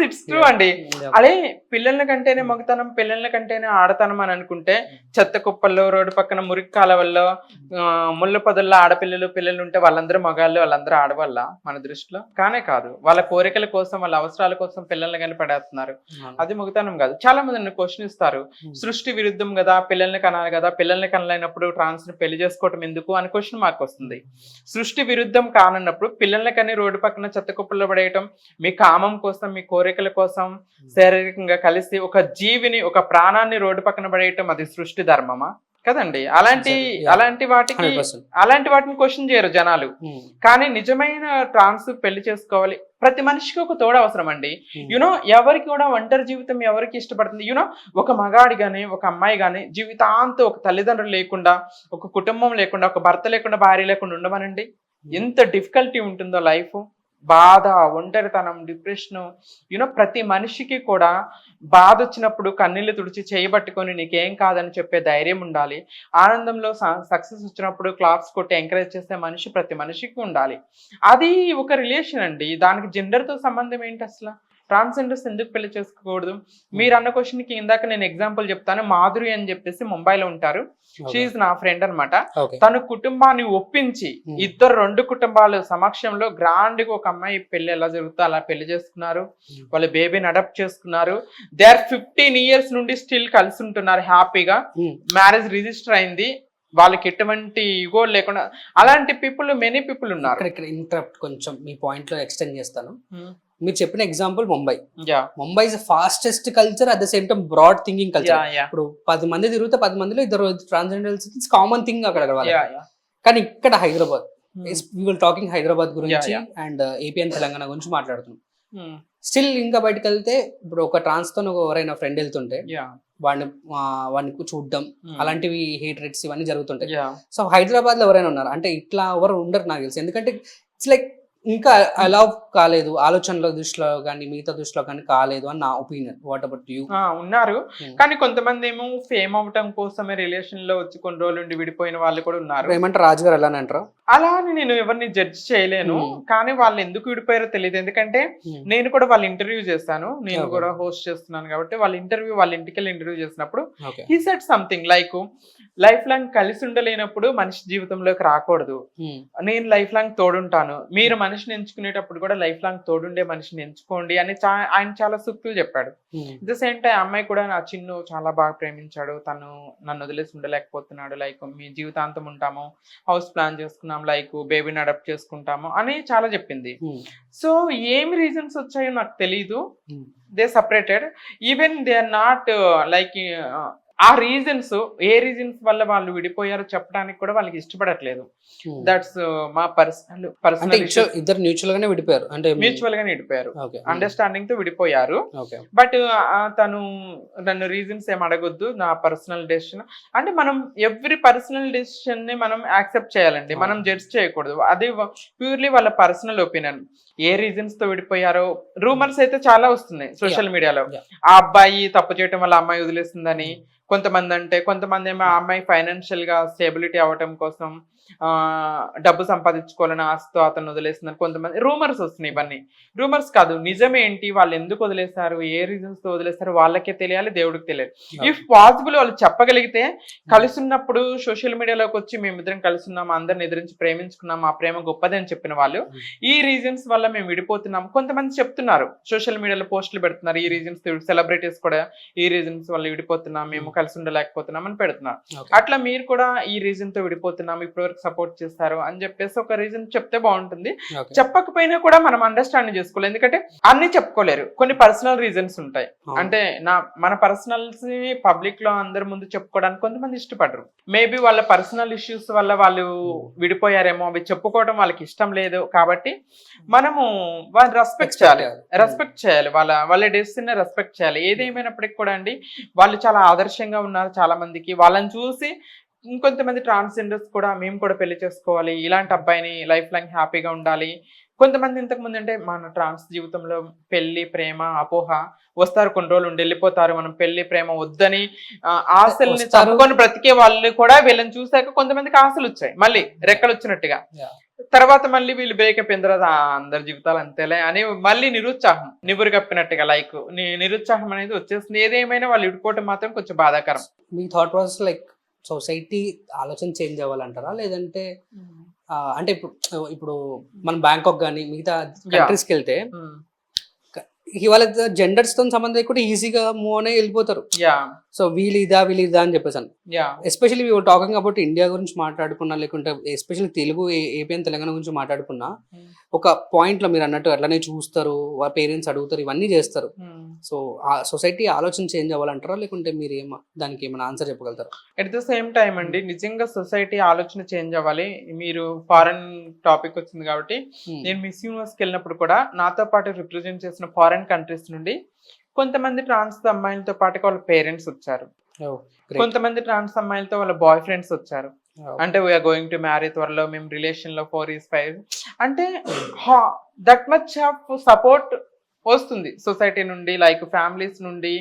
ఇట్స్ ట్రూ అండి. అదే పిల్లల కంటేనే మగతనం, పిల్లల కంటేనే ఆడతనం అని అనుకుంటే చెత్త కుప్పల్లో, రోడ్డు పక్కన మురికి కాలవల్లో, ముళ్ళ పొదల్లో పిల్లలు ఉంటే వాళ్ళందరూ మగాళ్ళు, వాళ్ళందరూ ఆడవాళ్ళ మన దృష్టిలో? కానే కాదు. వాళ్ళ కోరికల కోసం, వాళ్ళ అవసరాల కోసం పిల్లల్ని కానీ పడేస్తున్నారు. అది మగతనం కాదు. చాలా మంది నన్ను క్వశ్చన్ ఇస్తారు, సృష్టి విరుద్ధం కదా, పిల్లల్ని కనాలి కదా, పిల్లల్ని కనలేనప్పుడు ట్రాన్స్ ని పెళ్లి చేసుకోవటం ఎందుకు అని క్వశ్చన్ మార్క్ వస్తుంది. సృష్టి విరుద్ధం కానన్నప్పుడు పిల్లల్ని కానీ రోడ్డు పక్కన చెత్త కుప్పల్లో పడేయటం, మీ కామం కోసం, మీ కోరికల కోసం శారీరకంగా కలిసి ఒక జీవిని, ఒక ప్రాణాన్ని రోడ్డు పక్కన పడేయటం అది సృష్టి ధర్మమా? కదండి. అలాంటి వాటిని క్వశ్చన్ చేయరు జనాలు. కానీ నిజమైన ట్రాన్స్ పెళ్లి చేసుకోవాలి, ప్రతి మనిషికి ఒక తోడు అవసరం అండి. యునో ఎవరికి కూడా ఒంటరి జీవితం ఎవరికి ఇష్టపడుతుంది? యునో ఒక మగాడి గాని, ఒక అమ్మాయి గాని జీవితాంతం ఒక తల్లిదండ్రులు లేకుండా, ఒక కుటుంబం లేకుండా, ఒక భర్త లేకుండా, భార్య లేకుండా ఉండమనండి, ఎంత డిఫికల్టీ ఉంటుందో లైఫ్. బాధ, ఒంటరితనం, డిప్రెషన్, యూనో ప్రతి మనిషికి కూడా బాధ వచ్చినప్పుడు కన్నీళ్లు తుడిచి చేయబట్టుకొని నీకేం కాదని చెప్పే ధైర్యం ఉండాలి. ఆనందంలో సక్సెస్ వచ్చినప్పుడు క్లాప్స్ కొట్టి ఎంకరేజ్ చేసే మనిషి ప్రతి మనిషికి ఉండాలి. అది ఒక రిలేషన్ అండి. దానికి జెండర్తో సంబంధం ఏంటి అసలు? ట్రాన్స్జెండర్స్ ఎందుకు పెళ్లి చేసుకోకూడదు? మీరు అన్న క్వశ్చన్కి ఇందాక నేను ఎగ్జాంపుల్ చెప్తాను. మాధురి అని చెప్పేసి ముంబైలో ఉంటారు. షీఈ్ నా ఫ్రెండ్ అనమాట. తన కుటుంబాన్ని ఒప్పించి రెండు కుటుంబాలు సమక్షంలో గ్రాండ్ గా ఒక అమ్మాయి పెళ్లి ఎలా జరుగుతుందో అలా పెళ్లి చేసుకున్నారు. వాళ్ళ బేబీని అడాప్ట్ చేసుకున్నారు. దే ఆర్ 15 years నుండి స్టిల్ కలిసి ఉంటున్నారు హ్యాపీగా. మ్యారేజ్ రిజిస్టర్ అయింది. వాళ్ళకి ఎటువంటి ఇగో లేకుండా. అలాంటి మెనీ పీపుల్ ఉన్నారు. ఇక్కడ ఇంటరప్ట్ కొంచెం మీ పాయింట్ లో ఎక్స్టెండ్ చేస్తాను. మీరు చెప్పిన example Mumbai is fastest culture, at the same time broad thinking culture. ఇప్పుడు 10 మంది తిరిగితే 10 మందిలో 2 ట్రాన్స్జెండర్స్ ఇట్స్ కామన్ థింగ్ అక్కడ. కానీ ఇక్కడ Hyderabad, we will talking Hyderabad గురించి అండ్ ఏపీ అండ్ తెలంగాణ గురించి మాట్లాడుతున్నాం. స్టిల్ ఇంకా బయటకు వెళ్తే ఇప్పుడు ఒక ట్రాన్స్ తో ఎవరైనా ఫ్రెండ్ వెళ్తుంటే వాడిని చూడడం, అలాంటివి హేట్ రేట్స్ ఇవన్నీ జరుగుతుంటాయి. సో హైదరాబాద్ లో ఎవరైనా ఉన్నారు అంటే ఇట్లా ఎవరు ఉండరు నాకు తెలిసి. ఎందుకంటే ఇట్స్ లైక్ ఇంకా అలౌ కాలేదు, ఆలోచనల దృష్టిలో కానీ మిగతా దృష్టిలో కానీ కాలేదు అని నా ఒపీనియన్. What about you? ఉన్నారు, కానీ కొంతమంది ఏమో ఫేమ్ అవటం కోసమే రిలేషన్ లో వచ్చి కొన్ని రోజులు ఉండి విడిపోయిన వాళ్ళు కూడా ఉన్నారు. ఏమంటారు రాజు గారు ఎలా అంటారు? అలా అని నేను ఎవరిని జడ్జ్ చేయలేను, కానీ వాళ్ళు ఎందుకు విడిపోయారో తెలియదు. ఎందుకంటే నేను కూడా వాళ్ళ ఇంటర్వ్యూ చేస్తాను, నేను కూడా హోస్ట్ చేస్తున్నాను కాబట్టి వాళ్ళ ఇంటికి వెళ్ళి ఇంటర్వ్యూ చేసినప్పుడు he said something like life long కలిసి ఉండలేనప్పుడు మనిషి జీవితంలోకి రాకూడదు, నేను లైఫ్ లాంగ్ తోడుంటాను, మీరు మనిషిని ఎంచుకునేటప్పుడు కూడా లైఫ్ లాంగ్ తోడుండే మనిషిని ఎంచుకోండి అని ఆయన చాలా సూక్తులు చెప్పాడు. అట్ ద సేమ్ టైం అమ్మాయి కూడా నా చిన్ను చాలా బాగా ప్రేమించాడు, తను నన్ను వదిలేసి ఉండలేకపోతున్నాడు, లైక్ మీ జీవితాంతం ఉంటాము, హౌస్ ప్లాన్ చేసుకున్నాం, లైక్ బేబీని అడాప్ట్ చేసుకుంటాము అని చాలా చెప్పింది. సో ఏమి రీజన్స్ వచ్చాయో నాకు తెలీదు. They separated, even they are not like ఆ రీజన్స్ ఏ రీజన్స్ వల్ల వాళ్ళు విడిపోయారో చెప్పడానికి కూడా వాళ్ళకి ఇష్టపడట్లేదు. దట్స్ మా అంటే పర్సనల్ ఇద్దరు మ్యూచువల్ గానే విడిపోయారు, అంటే మ్యూచువల్ గానే విడిపోయారు, ఓకే అండర్స్టాండింగ్ తో విడిపోయారు. ఓకే బట్ తను నన్ను రీజన్స్ ఏం అడగొద్దు, నా పర్సనల్ డెసిషన్ అంటే మనం ఎవ్రీ పర్సనల్ డెసిషన్ ని మనం యాక్సెప్ట్ చేయాలండి, మనం జడ్జ్ చేయకూడదు. అది ప్యూర్లీ వాళ్ళ పర్సనల్ ఒపీనియన్. ఏ రీజన్స్ తో విడిపోయారో రూమర్స్ అయితే చాలా వస్తున్నాయి సోషల్ మీడియాలో. yeah. ఆ అబ్బాయి తప్పు చేయటం వల్ల అమ్మాయి వదిలేస్తుందని కొంతమంది అంటే, కొంతమంది ఏమో ఆ అమ్మాయి ఫైనాన్షియల్ గా స్టేబిలిటీ అవ్వటం కోసం డబ్బు సంపాదించుకోవాలని ఆశతో అతను వదిలేస్తుందని కొంతమంది రూమర్స్ వస్తున్నాయి. ఇవన్నీ రూమర్స్ కాదు, నిజమేంటి, వాళ్ళు ఎందుకు వదిలేస్తారు, ఏ రీజన్స్ తో వదిలేస్తారు వాళ్ళకే తెలియాలి, దేవుడికి తెలియాలి. ఇఫ్ పాసిబుల్ వాళ్ళు చెప్పగలిగితే, కలిసి ఉన్నప్పుడు సోషల్ మీడియాలోకి వచ్చి మేమిద్దరం కలిసి ఉన్నాం, అందరిని ఎదిరించి ప్రేమించుకున్నాం, ఆ ప్రేమ గొప్పది అని చెప్పిన వాళ్ళు ఈ రీజన్స్ వల్ల మేము విడిపోతున్నాం కొంతమంది చెప్తున్నారు, సోషల్ మీడియాలో పోస్టులు పెడుతున్నారు. ఈ రీజన్స్, సెలబ్రిటీస్ కూడా ఈ రీజన్స్ వల్ల విడిపోతున్నాం, మేము కలిసి ఉండలేకపోతున్నాం అని పెడుతున్నారు. అట్లా మీరు కూడా ఈ రీజన్ తో విడిపోతున్నాం, ఇప్పటివరకు సపోర్ట్ చేస్తారు అని చెప్పేసి ఒక రీజన్ చెప్తే బాగుంటుంది. చెప్పకపోయినా కూడా మనం అండర్స్టాండింగ్ చేసుకోవాలి, ఎందుకంటే అన్ని చెప్పుకోలేరు, కొన్ని పర్సనల్ రీజన్స్ ఉంటాయి. అంటే మన పర్సనల్స్ పబ్లిక్ లో అందరి ముందు చెప్పుకోవడానికి కొంతమంది ఇష్టపడరు. మేబీ వాళ్ళ పర్సనల్ ఇష్యూస్ వల్ల వాళ్ళు విడిపోయారేమో, అవి చెప్పుకోవడం వాళ్ళకి ఇష్టం లేదు. కాబట్టి మనము వాళ్ళని రెస్పెక్ట్ చేయాలి, వాళ్ళ డెసిషన్ రెస్పెక్ట్ చేయాలి. ఏదేమైనప్పటికీ కూడా అండి, వాళ్ళు చాలా ఆదర్శంగా ఉన్నారు చాలా మందికి. వాళ్ళని చూసి ఇంకొంతమంది ట్రాన్స్జెండర్స్ కూడా మేము కూడా పెళ్లి చేసుకోవాలి, ఇలాంటి అబ్బాయిని లైఫ్ లాంగ్ హ్యాపీగా ఉండాలి. కొంతమంది ఇంతకు ముందు అంటే మన ట్రాన్స్ జీవితంలో పెళ్లి, ప్రేమ, అపోహ వస్తారు, కొన్ని రోజులు ఉండి వెళ్ళిపోతారు. మనం పెళ్లి, ప్రేమ వద్దని ఆశల్ని చంపుకొని బ్రతికే వాళ్ళు కూడా వీళ్ళని చూసాక కొంతమందికి ఆశలు వచ్చాయి, మళ్ళీ రెక్కలు వచ్చినట్టుగా. తర్వాత మళ్ళీ వీళ్ళు బ్రేకప్ అయిన తర్వాత అందరి జీవితాలు అంతేలే అని మళ్ళీ నిరుత్సాహం, నిబురు కప్పినట్టుగా లైక్ నిరుత్సాహం అనేది వచ్చేస్తుంది. ఏదేమైనా వాళ్ళు విడిపోవటం మాత్రం కొంచెం బాధాకరం. మీ థాట్ ప్రాసెస్ లైక్ సొసైటీ ఆలోచన చేంజ్ అవ్వాలంటారా, లేదంటే అంటే ఇప్పుడు మనం బ్యాంకాక్ కానీ మిగతా కంట్రీస్కి వెళ్తే ఇవాళ జెండర్స్ తో సంబంధం లేకుండా ఈజీగా మూవ్ అనే వెళ్ళిపోతారు. సో వీళ్ళు ఇదా అని చెప్పేసాను. Especially we're talking about India గురించి మాట్లాడుకున్నా, లేకుంటే especially Telugu, AP and Telangana గురించి మాట్లాడుకున్నా, ఒక పాయింట్ లో మీరు అన్నట్టు అట్లనే చూస్తారు, వాళ్ళ పేరెంట్స్ అడుగుతారు, ఇవన్నీ చేస్తారు. సో ఆ సొసైటీ ఆలోచన చేంజ్ అవ్వాలంటారా, లేకుంటే మీరు దానికి ఏమైనా ఆన్సర్ చెప్పగలుగుతారు? ఎట్ ద సేమ్ టైం అండి, నిజంగా సొసైటీ ఆలోచన చేంజ్ అవ్వాలి. మీరు ఫారెన్ టాపిక్ వచ్చింది కాబట్టి, నేను మిస్ యూనివర్స్కి వెళ్ళినప్పుడు కూడా నాతో పాటు రిప్రజెంట్ చేసిన ఫారెన్ కంట్రీస్ నుండి కొంతమంది ట్రాన్స్ అమ్మాయిలతో పాటు వాళ్ళ పేరెంట్స్ వచ్చారు, కొంతమంది ట్రాన్స్ అమ్మాయిలతో వాళ్ళ బాయ్ ఫ్రెండ్స్ వచ్చారు. అంటే వీఆర్ గోయింగ్ టు మ్యారీ, త్వరలో మేము రిలేషన్ లో 4 years 5 అంటే దట్ మచ్ ఆఫ్ సపోర్ట్ వస్తుంది సొసైటీ నుండి, లైక్ ఫ్యామిలీస్ నుండి.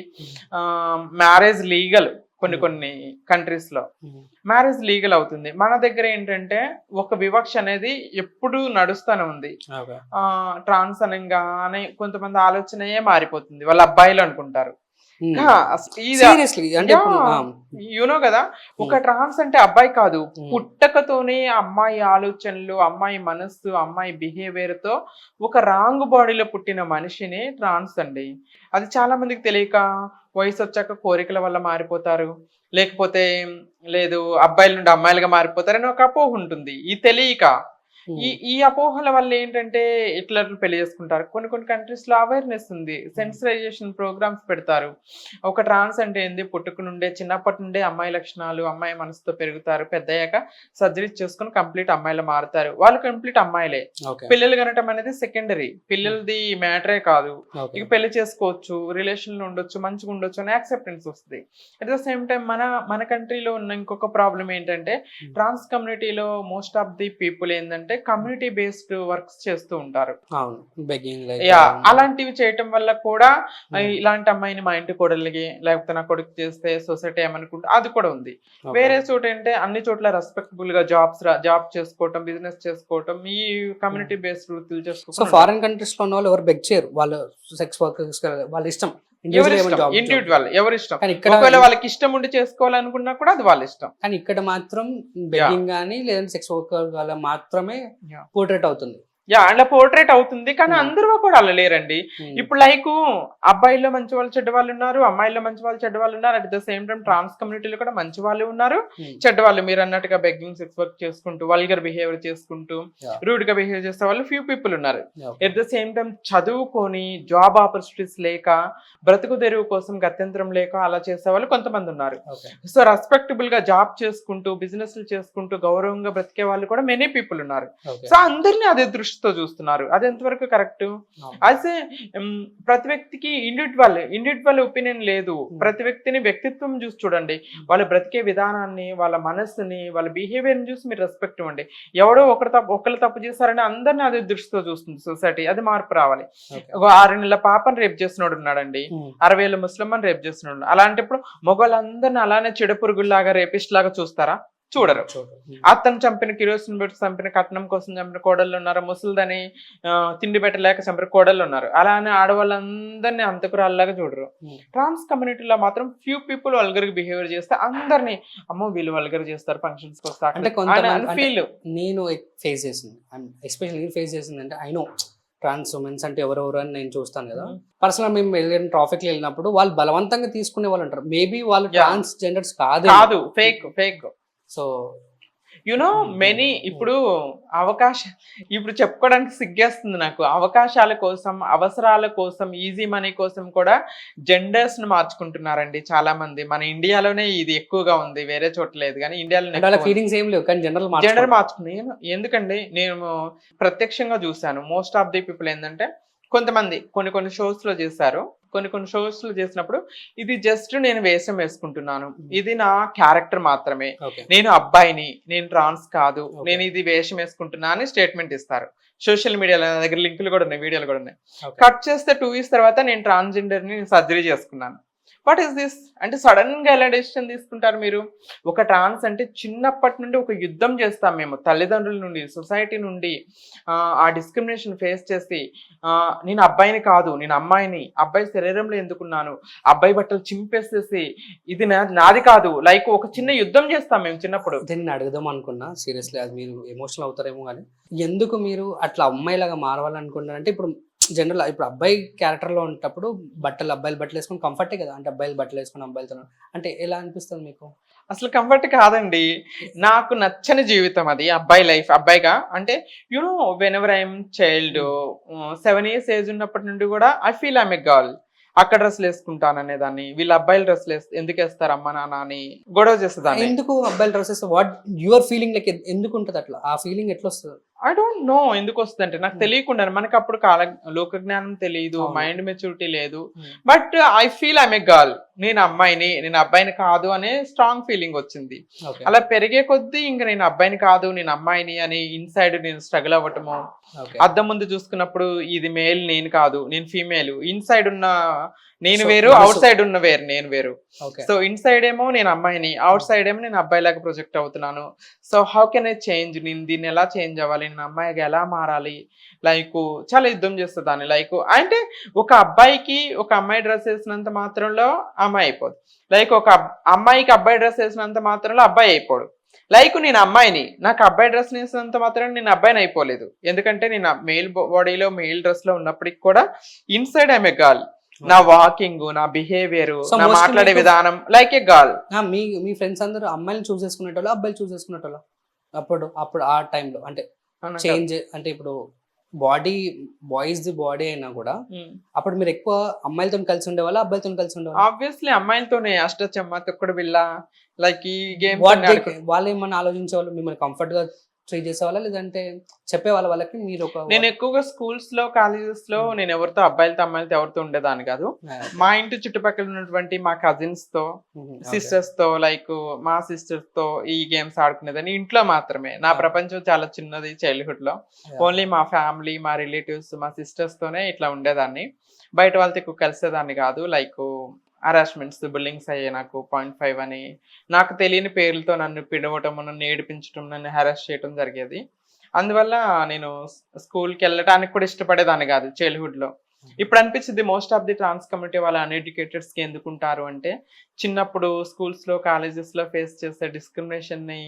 మ్యారేజ్ లీగల్, కొన్ని కంట్రీస్ లో మ్యారేజ్ లీగల్ అవుతుంది. మన దగ్గర ఏంటంటే ఒక వివక్ష అనేది ఎప్పుడు నడుస్తూనే ఉంది. ట్రాన్స్ అనగానే కొంతమంది ఆలోచనయే మారిపోతుంది, వాళ్ళ అబ్బాయిలు అనుకుంటారు. యూనో కదా, ఒక ట్రాన్స్ అంటే అబ్బాయి కాదు, పుట్టకతోనే అమ్మాయి ఆలోచనలు, అమ్మాయి మనస్సు, అమ్మాయి బిహేవియర్ తో ఒక రాంగ్ బాడీలో పుట్టిన మనిషిని ట్రాన్స్ అండి. అది చాలా మందికి తెలియక వయసు వచ్చాక కోరికల వల్ల మారిపోతారు, లేకపోతే లేదు అబ్బాయిల నుండి అమ్మాయిలుగా మారిపోతారని ఒక అపోహ ఉంటుంది. ఈ తెలియక ఈ అపోహల వల్ల ఏంటంటే ఇట్లా పెళ్లి చేసుకుంటారు. కొన్ని కంట్రీస్ లో అవేర్నెస్ ఉంది, సెన్సిటైజేషన్ ప్రోగ్రామ్స్ పెడతారు. ఒక ట్రాన్స్ అంటే ఏంది, పుట్టుక నుండే చిన్నప్పటి నుండే అమ్మాయి లక్షణాలు, అమ్మాయి మనసుతో పెరుగుతారు, పెద్దయ్యాక సర్జరీ చేసుకుని కంప్లీట్ అమ్మాయిలు మారుతారు, వాళ్ళు కంప్లీట్ అమ్మాయిలే. పిల్లలు కనటం అనేది సెకండరీ, పిల్లలది మ్యాటరే కాదు. ఇక పెళ్లి చేసుకోవచ్చు, రిలేషన్ లో ఉండొచ్చు, మంచిగా ఉండొచ్చు అని యాక్సెప్టెన్స్ వస్తుంది. అట్ ద సేమ్ టైం మన కంట్రీలో ఉన్న ఇంకొక ప్రాబ్లం ఏంటంటే, ట్రాన్స్ కమ్యూనిటీలో మోస్ట్ ఆఫ్ ది పీపుల్ ఏంటంటే కమ్యూనిటీ బేస్డ్ వర్క్స్ చేస్తూ ఉంటారు. అలాంటివి చేయటం వల్ల కూడా ఇలాంటి అమ్మాయిని మా ఇంటి కొడలికి, లేకపోతే నా కొడుకు చేస్తే సొసైటీ ఏమనుకుంటే అది కూడా ఉంది. వేరే చోట ఏంటంటే అన్ని చోట్ల రెస్పెక్టబుల్ గా జాబ్ చేసుకోవటం, బిజినెస్ చేసుకోవటం, ఈ కమ్యూనిటీ బేస్డ్ వృత్తులు చేసుకోవడం. ఫారెన్ కంట్రీస్ లో ఉన్న వాళ్ళు ఎవరు బెగ్ చేయరు, వాళ్ళు సెక్స్ వర్కర్స్ వాళ్ళ ఇష్టం, ఇండివిజువల్ ఎవరి ఇష్టం. ఒకవేళ వాళ్ళకి ఇష్టం ఉండి చేసుకోవాలనుకున్నా కూడా అది వాళ్ళ ఇష్టం. కానీ ఇక్కడ మాత్రం బెగ్గింగ్ గానీ లేదంటే సెక్స్ వర్కర్ వల్ల మాత్రమే పోర్ట్రేట్ అవుతుంది. యా అలా పోర్ట్రేట్ అవుతుంది, కానీ అందరూ కూడా అలా లేరండి. ఇప్పుడు లైక్ అబ్బాయిల్లో మంచి వాళ్ళు చెడ్డ వాళ్ళు ఉన్నారు, అమ్మాయిల్లో మంచి వాళ్ళు చెడ్డ వాళ్ళు ఉన్నారు. అట్ ద సేమ్ టైం ట్రాన్స్ కమ్యూనిటీలో కూడా మంచి వాళ్ళు ఉన్నారు, చెడ్డ వాళ్ళు. మీరు అన్నట్టుగా బెగ్గింగ్, సెక్స్ వర్క్ చేసుకుంటూ, వల్గర్ బిహేవియర్ చేసుకుంటూ, రూడ్ గా బిహేవ్ చేసే వాళ్ళు ఫ్యూ పీపుల్ ఉన్నారు. ఎట్ ద సేమ్ టైం చదువుకొని జాబ్ ఆపర్చునిటీస్ లేక, బ్రతుకు తెరువు కోసం గత్యంతరం లేక అలా చేసే వాళ్ళు కొంతమంది ఉన్నారు. సో రెస్పెక్టబుల్ గా జాబ్ చేసుకుంటూ, బిజినెస్ చేసుకుంటూ గౌరవంగా బ్రతికే వాళ్ళు కూడా మెనీ పీపుల్ ఉన్నారు. సో అందరినీ అదే దృష్టితో చూస్తున్నారు. అది ఎంతవరకు కరెక్ట్? అయితే ప్రతి వ్యక్తికి ఇండివిజువల్ ఒపీనియన్ లేదు. ప్రతి వ్యక్తిని వ్యక్తిత్వం చూసి చూడండి, వాళ్ళు బ్రతికే విధానాన్ని, వాళ్ళ మనస్సుని, వాళ్ళ బిహేవియర్ చూసి మీరు రెస్పెక్ట్ ఇవ్వండి. ఎవడో ఒకళ్ళు తప్పు చేశారని అందరినీ అదే దృష్టితో చూస్తుంది సొసైటీ. అది మార్పు రావాలి. 6 నెలల పాపని రేపు చేస్తున్నాడు ఉన్నాడండి, 60 ఏళ్ళ ముస్లిం రేపు చేస్తున్నాడు. అలాంటప్పుడు మొగోళ్ళందరినీ అలానే చెడు పురుగుల్లాగా, రేపిస్ట్ లాగా చూస్తారా? చూడరు. అతను చంపిన, కిరోసిన్ పెట్టి చంపిన, కట్నం కోసం చంపిన కోడళ్ళు ఉన్నారు, ముసలిదని తిండి పెట్టలేక చంపిన కోడళ్ళు ఉన్నారు. అలానే ఆడవాళ్ళందరినీ అంతకురాల్లాగా చూడరు. ట్రాన్స్ కమ్యూనిటీలో మాత్రం ఫ్యూ పీపుల్ వల్గర్ బిహేవియర్ చేస్తే అందరినీ అమ్మో వీళ్ళు వల్గర్ చేస్తారు ఫంక్షన్స్ వస్తారు అంటే ఫీల్ నేను ఫేస్ చేసింది, ఎస్పెషల్లీ నేను ఫేస్ చేసింది అంటే ఐ నో ట్రాన్స్ ఉమెన్స్ అంటే ఎవరెవరు అని నేను చూస్తాను కదా. పర్సనల్ మేము వెళ్ళిన ట్రాఫిక్ లో వెళ్ళినప్పుడు వాళ్ళు బలవంతంగా తీసుకునే వాళ్ళు అంటారు. మేబీ వాళ్ళు ట్రాన్స్ జెండర్స్ కాదు, ఫేక్. సో యునో మెనీ ఇప్పుడు ఇప్పుడు చెప్పుకోవడానికి సిగ్గేస్తుంది నాకు. అవకాశాల కోసం, అవసరాల కోసం, ఈజీ మనీ కోసం కూడా జెండర్స్ ను మార్చుకుంటున్నారండి చాలా మంది. మన ఇండియాలోనే ఇది ఎక్కువగా ఉంది, వేరే చోట లేదు. కానీ ఇండియాలో ఫీలింగ్స్ ఏం లేవు, కానీ జెండర్ మార్చుకున్నాయి. ఎందుకండి నేను ప్రత్యక్షంగా చూసాను. మోస్ట్ ఆఫ్ ది పీపుల్ ఏంటంటే, కొంతమంది కొన్ని షోస్ లో చేశారు. కొన్ని షోస్ లో చేసినప్పుడు ఇది జస్ట్ నేను వేషం వేసుకుంటున్నాను, ఇది నా క్యారెక్టర్ మాత్రమే, నేను అబ్బాయిని, నేను ట్రాన్స్ కాదు, నేను ఇది వేషం వేసుకుంటున్నా అని స్టేట్మెంట్ ఇస్తారు. సోషల్ మీడియాలో నా దగ్గర లింకులు కూడా ఉన్నాయి, వీడియోలు కూడా ఉన్నాయి. కట్ చేస్తే 2 years తర్వాత నేను ట్రాన్స్జెండర్ ని సర్జరీ చేసుకున్నాను. What is this? అంటే సడన్ గా ఎలా డెసిషన్ తీసుకుంటారు మీరు? ఒక ట్రాన్స్ అంటే చిన్నప్పటి నుండి ఒక యుద్ధం చేస్తాం మేము, తల్లిదండ్రుల నుండి, సొసైటీ నుండి ఆ డిస్క్రిమినేషన్ ఫేస్ చేసి, నేను అబ్బాయిని కాదు, నేను అమ్మాయిని, అబ్బాయి శరీరంలో ఎందుకున్నాను, అబ్బాయి బట్టలు చింపేసేసి ఇది నాది కాదు, లైక్ ఒక చిన్న యుద్ధం చేస్తాం మేము చిన్నప్పుడు. దీన్ని అడుగుదాం అనుకున్నా సీరియస్లీ, అది మీరు ఎమోషనల్ అవుతారేమో, కానీ ఎందుకు మీరు అట్లా అమ్మాయిలాగా మారవాలనుకుంటున్నారంటే, ఇప్పుడు జనరల్ ఇప్పుడు అబ్బాయి క్యారెక్టర్లో ఉన్నప్పుడు అబ్బాయిలు బట్టలు వేసుకుని కంఫర్టే కదా, అంటే అబ్బాయిలు బట్టలు వేసుకుని అబ్బాయిలతో అంటే ఎలా అనిపిస్తుంది మీకు? అసలు కంఫర్ట్ కాదండి, నాకు నచ్చని జీవితం అది. అబ్బాయి లైఫ్ అబ్బాయిగా అంటే you know when ever I'm child 7 years age ఉన్నప్పటి నుండి కూడా I feel I'm a girl. అక్కడ డ్రెస్సులు వేసుకుంటాను అనేదాన్ని, వీళ్ళు అబ్బాయిల డ్రెస్సులు ఎందుకు వేస్తారు అమ్మ నాన్న అని గొడవ చేసేదాన్ని. ఎందుకు అబ్బాయిల dresses? What your feeling like ఎందుకు ఉంటుంది అట్లా? ఆ ఫీలింగ్ ఎట్లా వస్తుంది? ఐ డోంట్ నో ఎందుకు వస్తుంది అంటే, నాకు తెలియకుండా, మనకి అప్పుడు లోక జ్ఞానం తెలియదు, మైండ్ మెచ్యూరిటీ లేదు. But I feel I'm a girl, నేను అమ్మాయిని, నేను అబ్బాయిని కాదు అనే స్ట్రాంగ్ ఫీలింగ్ వచ్చింది. అలా పెరిగే కొద్దీ ఇంకా నేను అబ్బాయిని కాదు, నేను అమ్మాయిని అని ఇన్సైడ్ నేను స్ట్రగుల్ అవ్వటము. అద్దం ముందు చూసుకున్నప్పుడు ఇది మేల్ నేను కాదు, నేను ఫీమేల్, ఇన్సైడ్ ఉన్న నేను వేరు, అవుట్ సైడ్ ఉన్న నేను వేరు. సో ఇన్సైడ్ ఏమో నేను అమ్మాయిని, అవుట్ సైడ్ ఏమో నేను అబ్బాయి లాగా ప్రొజెక్ట్ అవుతున్నాను. So how can I change? నేను దీన్ని ఎలా చేంజ్ అవ్వాలి, నేను అమ్మాయిగా ఎలా మారాలి? లైక్ చాలా యుద్ధం చేస్తుందాన్ని. లైక్ అంటే ఒక అబ్బాయికి ఒక అమ్మాయి డ్రెస్ వేసినంత మాత్రంలో అమ్మాయి అయిపోదు, లైక్ ఒక అమ్మాయికి అబ్బాయి డ్రెస్ వేసినంత మాత్రంలో అబ్బాయి అయిపోడు. లైక్ నేను అమ్మాయిని, నాకు అబ్బాయి డ్రెస్ వేసినంత మాత్రం నేను అబ్బాయిని అయిపోలేదు. ఎందుకంటే నేను మెయిల్ బాడీలో మెయిల్ డ్రెస్ లో ఉన్నప్పటికి కూడా ఇన్సైడ్ ఐఎమ్ ఎ గర్ల్. నా వాకింగ్, నా బిహేవియర్, నా మాట్లాడే విధానం like a girl. Me friends అందరూ అమ్మాయిని చూస్ చేసుకునేటోళ్ళు, అబ్బాయిలు చూస్ చేసుకునేటోళ్ళు అప్పుడు ఆ టైంలో? అంటే చేంజ్ అంటే ఇప్పుడు బాయ్స్ ది బాడీ అయినా కూడా అప్పుడు మీరు ఎక్కువ అమ్మాయిలతో కలిసి ఉండేవాళ్ళ, అబ్బాయిలతో కలిసి ఉండేవాళ్ళ? ఆబ్వియస్లీ అమ్మాయిలతోనే. అష్టచమ్మ, తొక్కుడు బిళ్ళ, లైక్ ఈ గేమ్. వాళ్ళు ఏమన్నా ఆలోచించేవాళ్ళు, మిమ్మల్ని కంఫర్ట్ గా ట్రీట్ చేసేవాళ్ళ, లేదంటే చెప్పేవాళ్ళ వాళ్ళకి మీరు? నేను ఎక్కువగా స్కూల్స్ లో, కాలేజెస్ లో నేను ఎవరితో అబ్బాయిలతో అమ్మాయిలతో ఎవరితో ఉండేదాన్ని కాదు. మా ఇంటి చుట్టుపక్కల ఉన్నటువంటి మా కజిన్స్ తో, సిస్టర్స్ తో, లైక్ మా సిస్టర్స్ తో ఈ గేమ్స్ ఆడుకునేదాన్ని ఇంట్లో మాత్రమే. నా ప్రపంచం చాలా చిన్నది చైల్డ్హుడ్ లో. ఓన్లీ మా ఫ్యామిలీ, మా రిలేటివ్స్, మా సిస్టర్స్ తోనే ఇట్లా ఉండేదాన్ని. బయట వాళ్ళతో ఎక్కువ కలిసేదాన్ని కాదు. లైక్ హరాస్మెంట్స్, బుల్లింగ్స్ అయ్యాయి నాకు. 0.5 అని నాకు తెలియని పేర్లతో నన్ను పిడవటం, నన్ను ఏడిపించడం, నన్ను హెరాస్ చేయడం జరిగేది. అందువల్ల నేను స్కూల్కి వెళ్ళడానికి కూడా ఇష్టపడేదాన్ని కాదు చైల్డ్హుడ్లో. ఇప్పుడు అనిపించింది most of the trans community వాళ్ళ అన్ఎడ్యుకేటెడ్స్కి ఎందుకుంటారు అంటే, చిన్నప్పుడు స్కూల్స్లో, కాలేజెస్లో ఫేస్ చేసే డిస్క్రిమినేషన్ని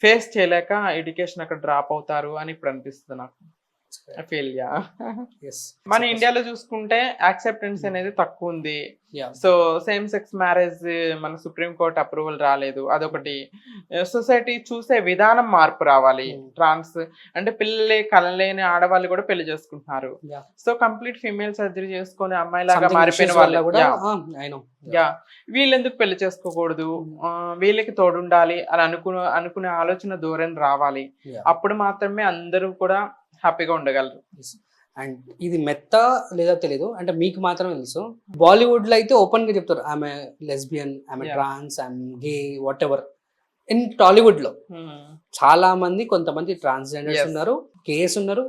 ఫేస్ చేయలేక ఎడ్యుకేషన్ అక్కడ డ్రాప్ అవుతారు అని ఇప్పుడు అనిపిస్తుంది నాకు. Feel yeah. ఎస్ మన ఇండియాలో చూసుకుంటే యాక్సెప్టెన్స్ అనేది తక్కువ ఉంది. Yeah so same sex marriage మన సుప్రీం కోర్ట్ అప్రూవల్ రాలేదు, అదొకటి. సొసైటీ చూసే విధానం మార్పు రావాలి. ట్రాన్స్ అంటే పిల్లలే కలలేని ఆడవాళ్ళు కూడా పెళ్లి చేసుకుంటున్నారు. Yeah. So complete female surgery చేసుకొని అమ్మాయిలాగా మారిపోయిన వాళ్ళు కూడా యా వీళ్ళు ఎందుకు పెళ్లి చేసుకోకూడదు, వీళ్ళకి తోడుండాలి అని అనుకునే ఆలోచన ధోరణి రావాలి. అప్పుడు మాత్రమే అందరూ కూడా హ్యాపీగా ఉండగలరు. అండ్ ఇది మెత్త లేదా తెలియదు, అంటే మీకు మాత్రమే తెలుసు. బాలీవుడ్ లో అయితే ఓపెన్ గా చెప్తారు ఆమె లెస్బియన్, ఆమె ట్రాన్స్, ఆమె గే, వాట్ ఎవర్. ఇన్ టాలీవుడ్ లో చాలా మంది, కొంతమంది ట్రాన్స్జెండర్స్ ఉన్నారు, గేస్ ఉన్నారు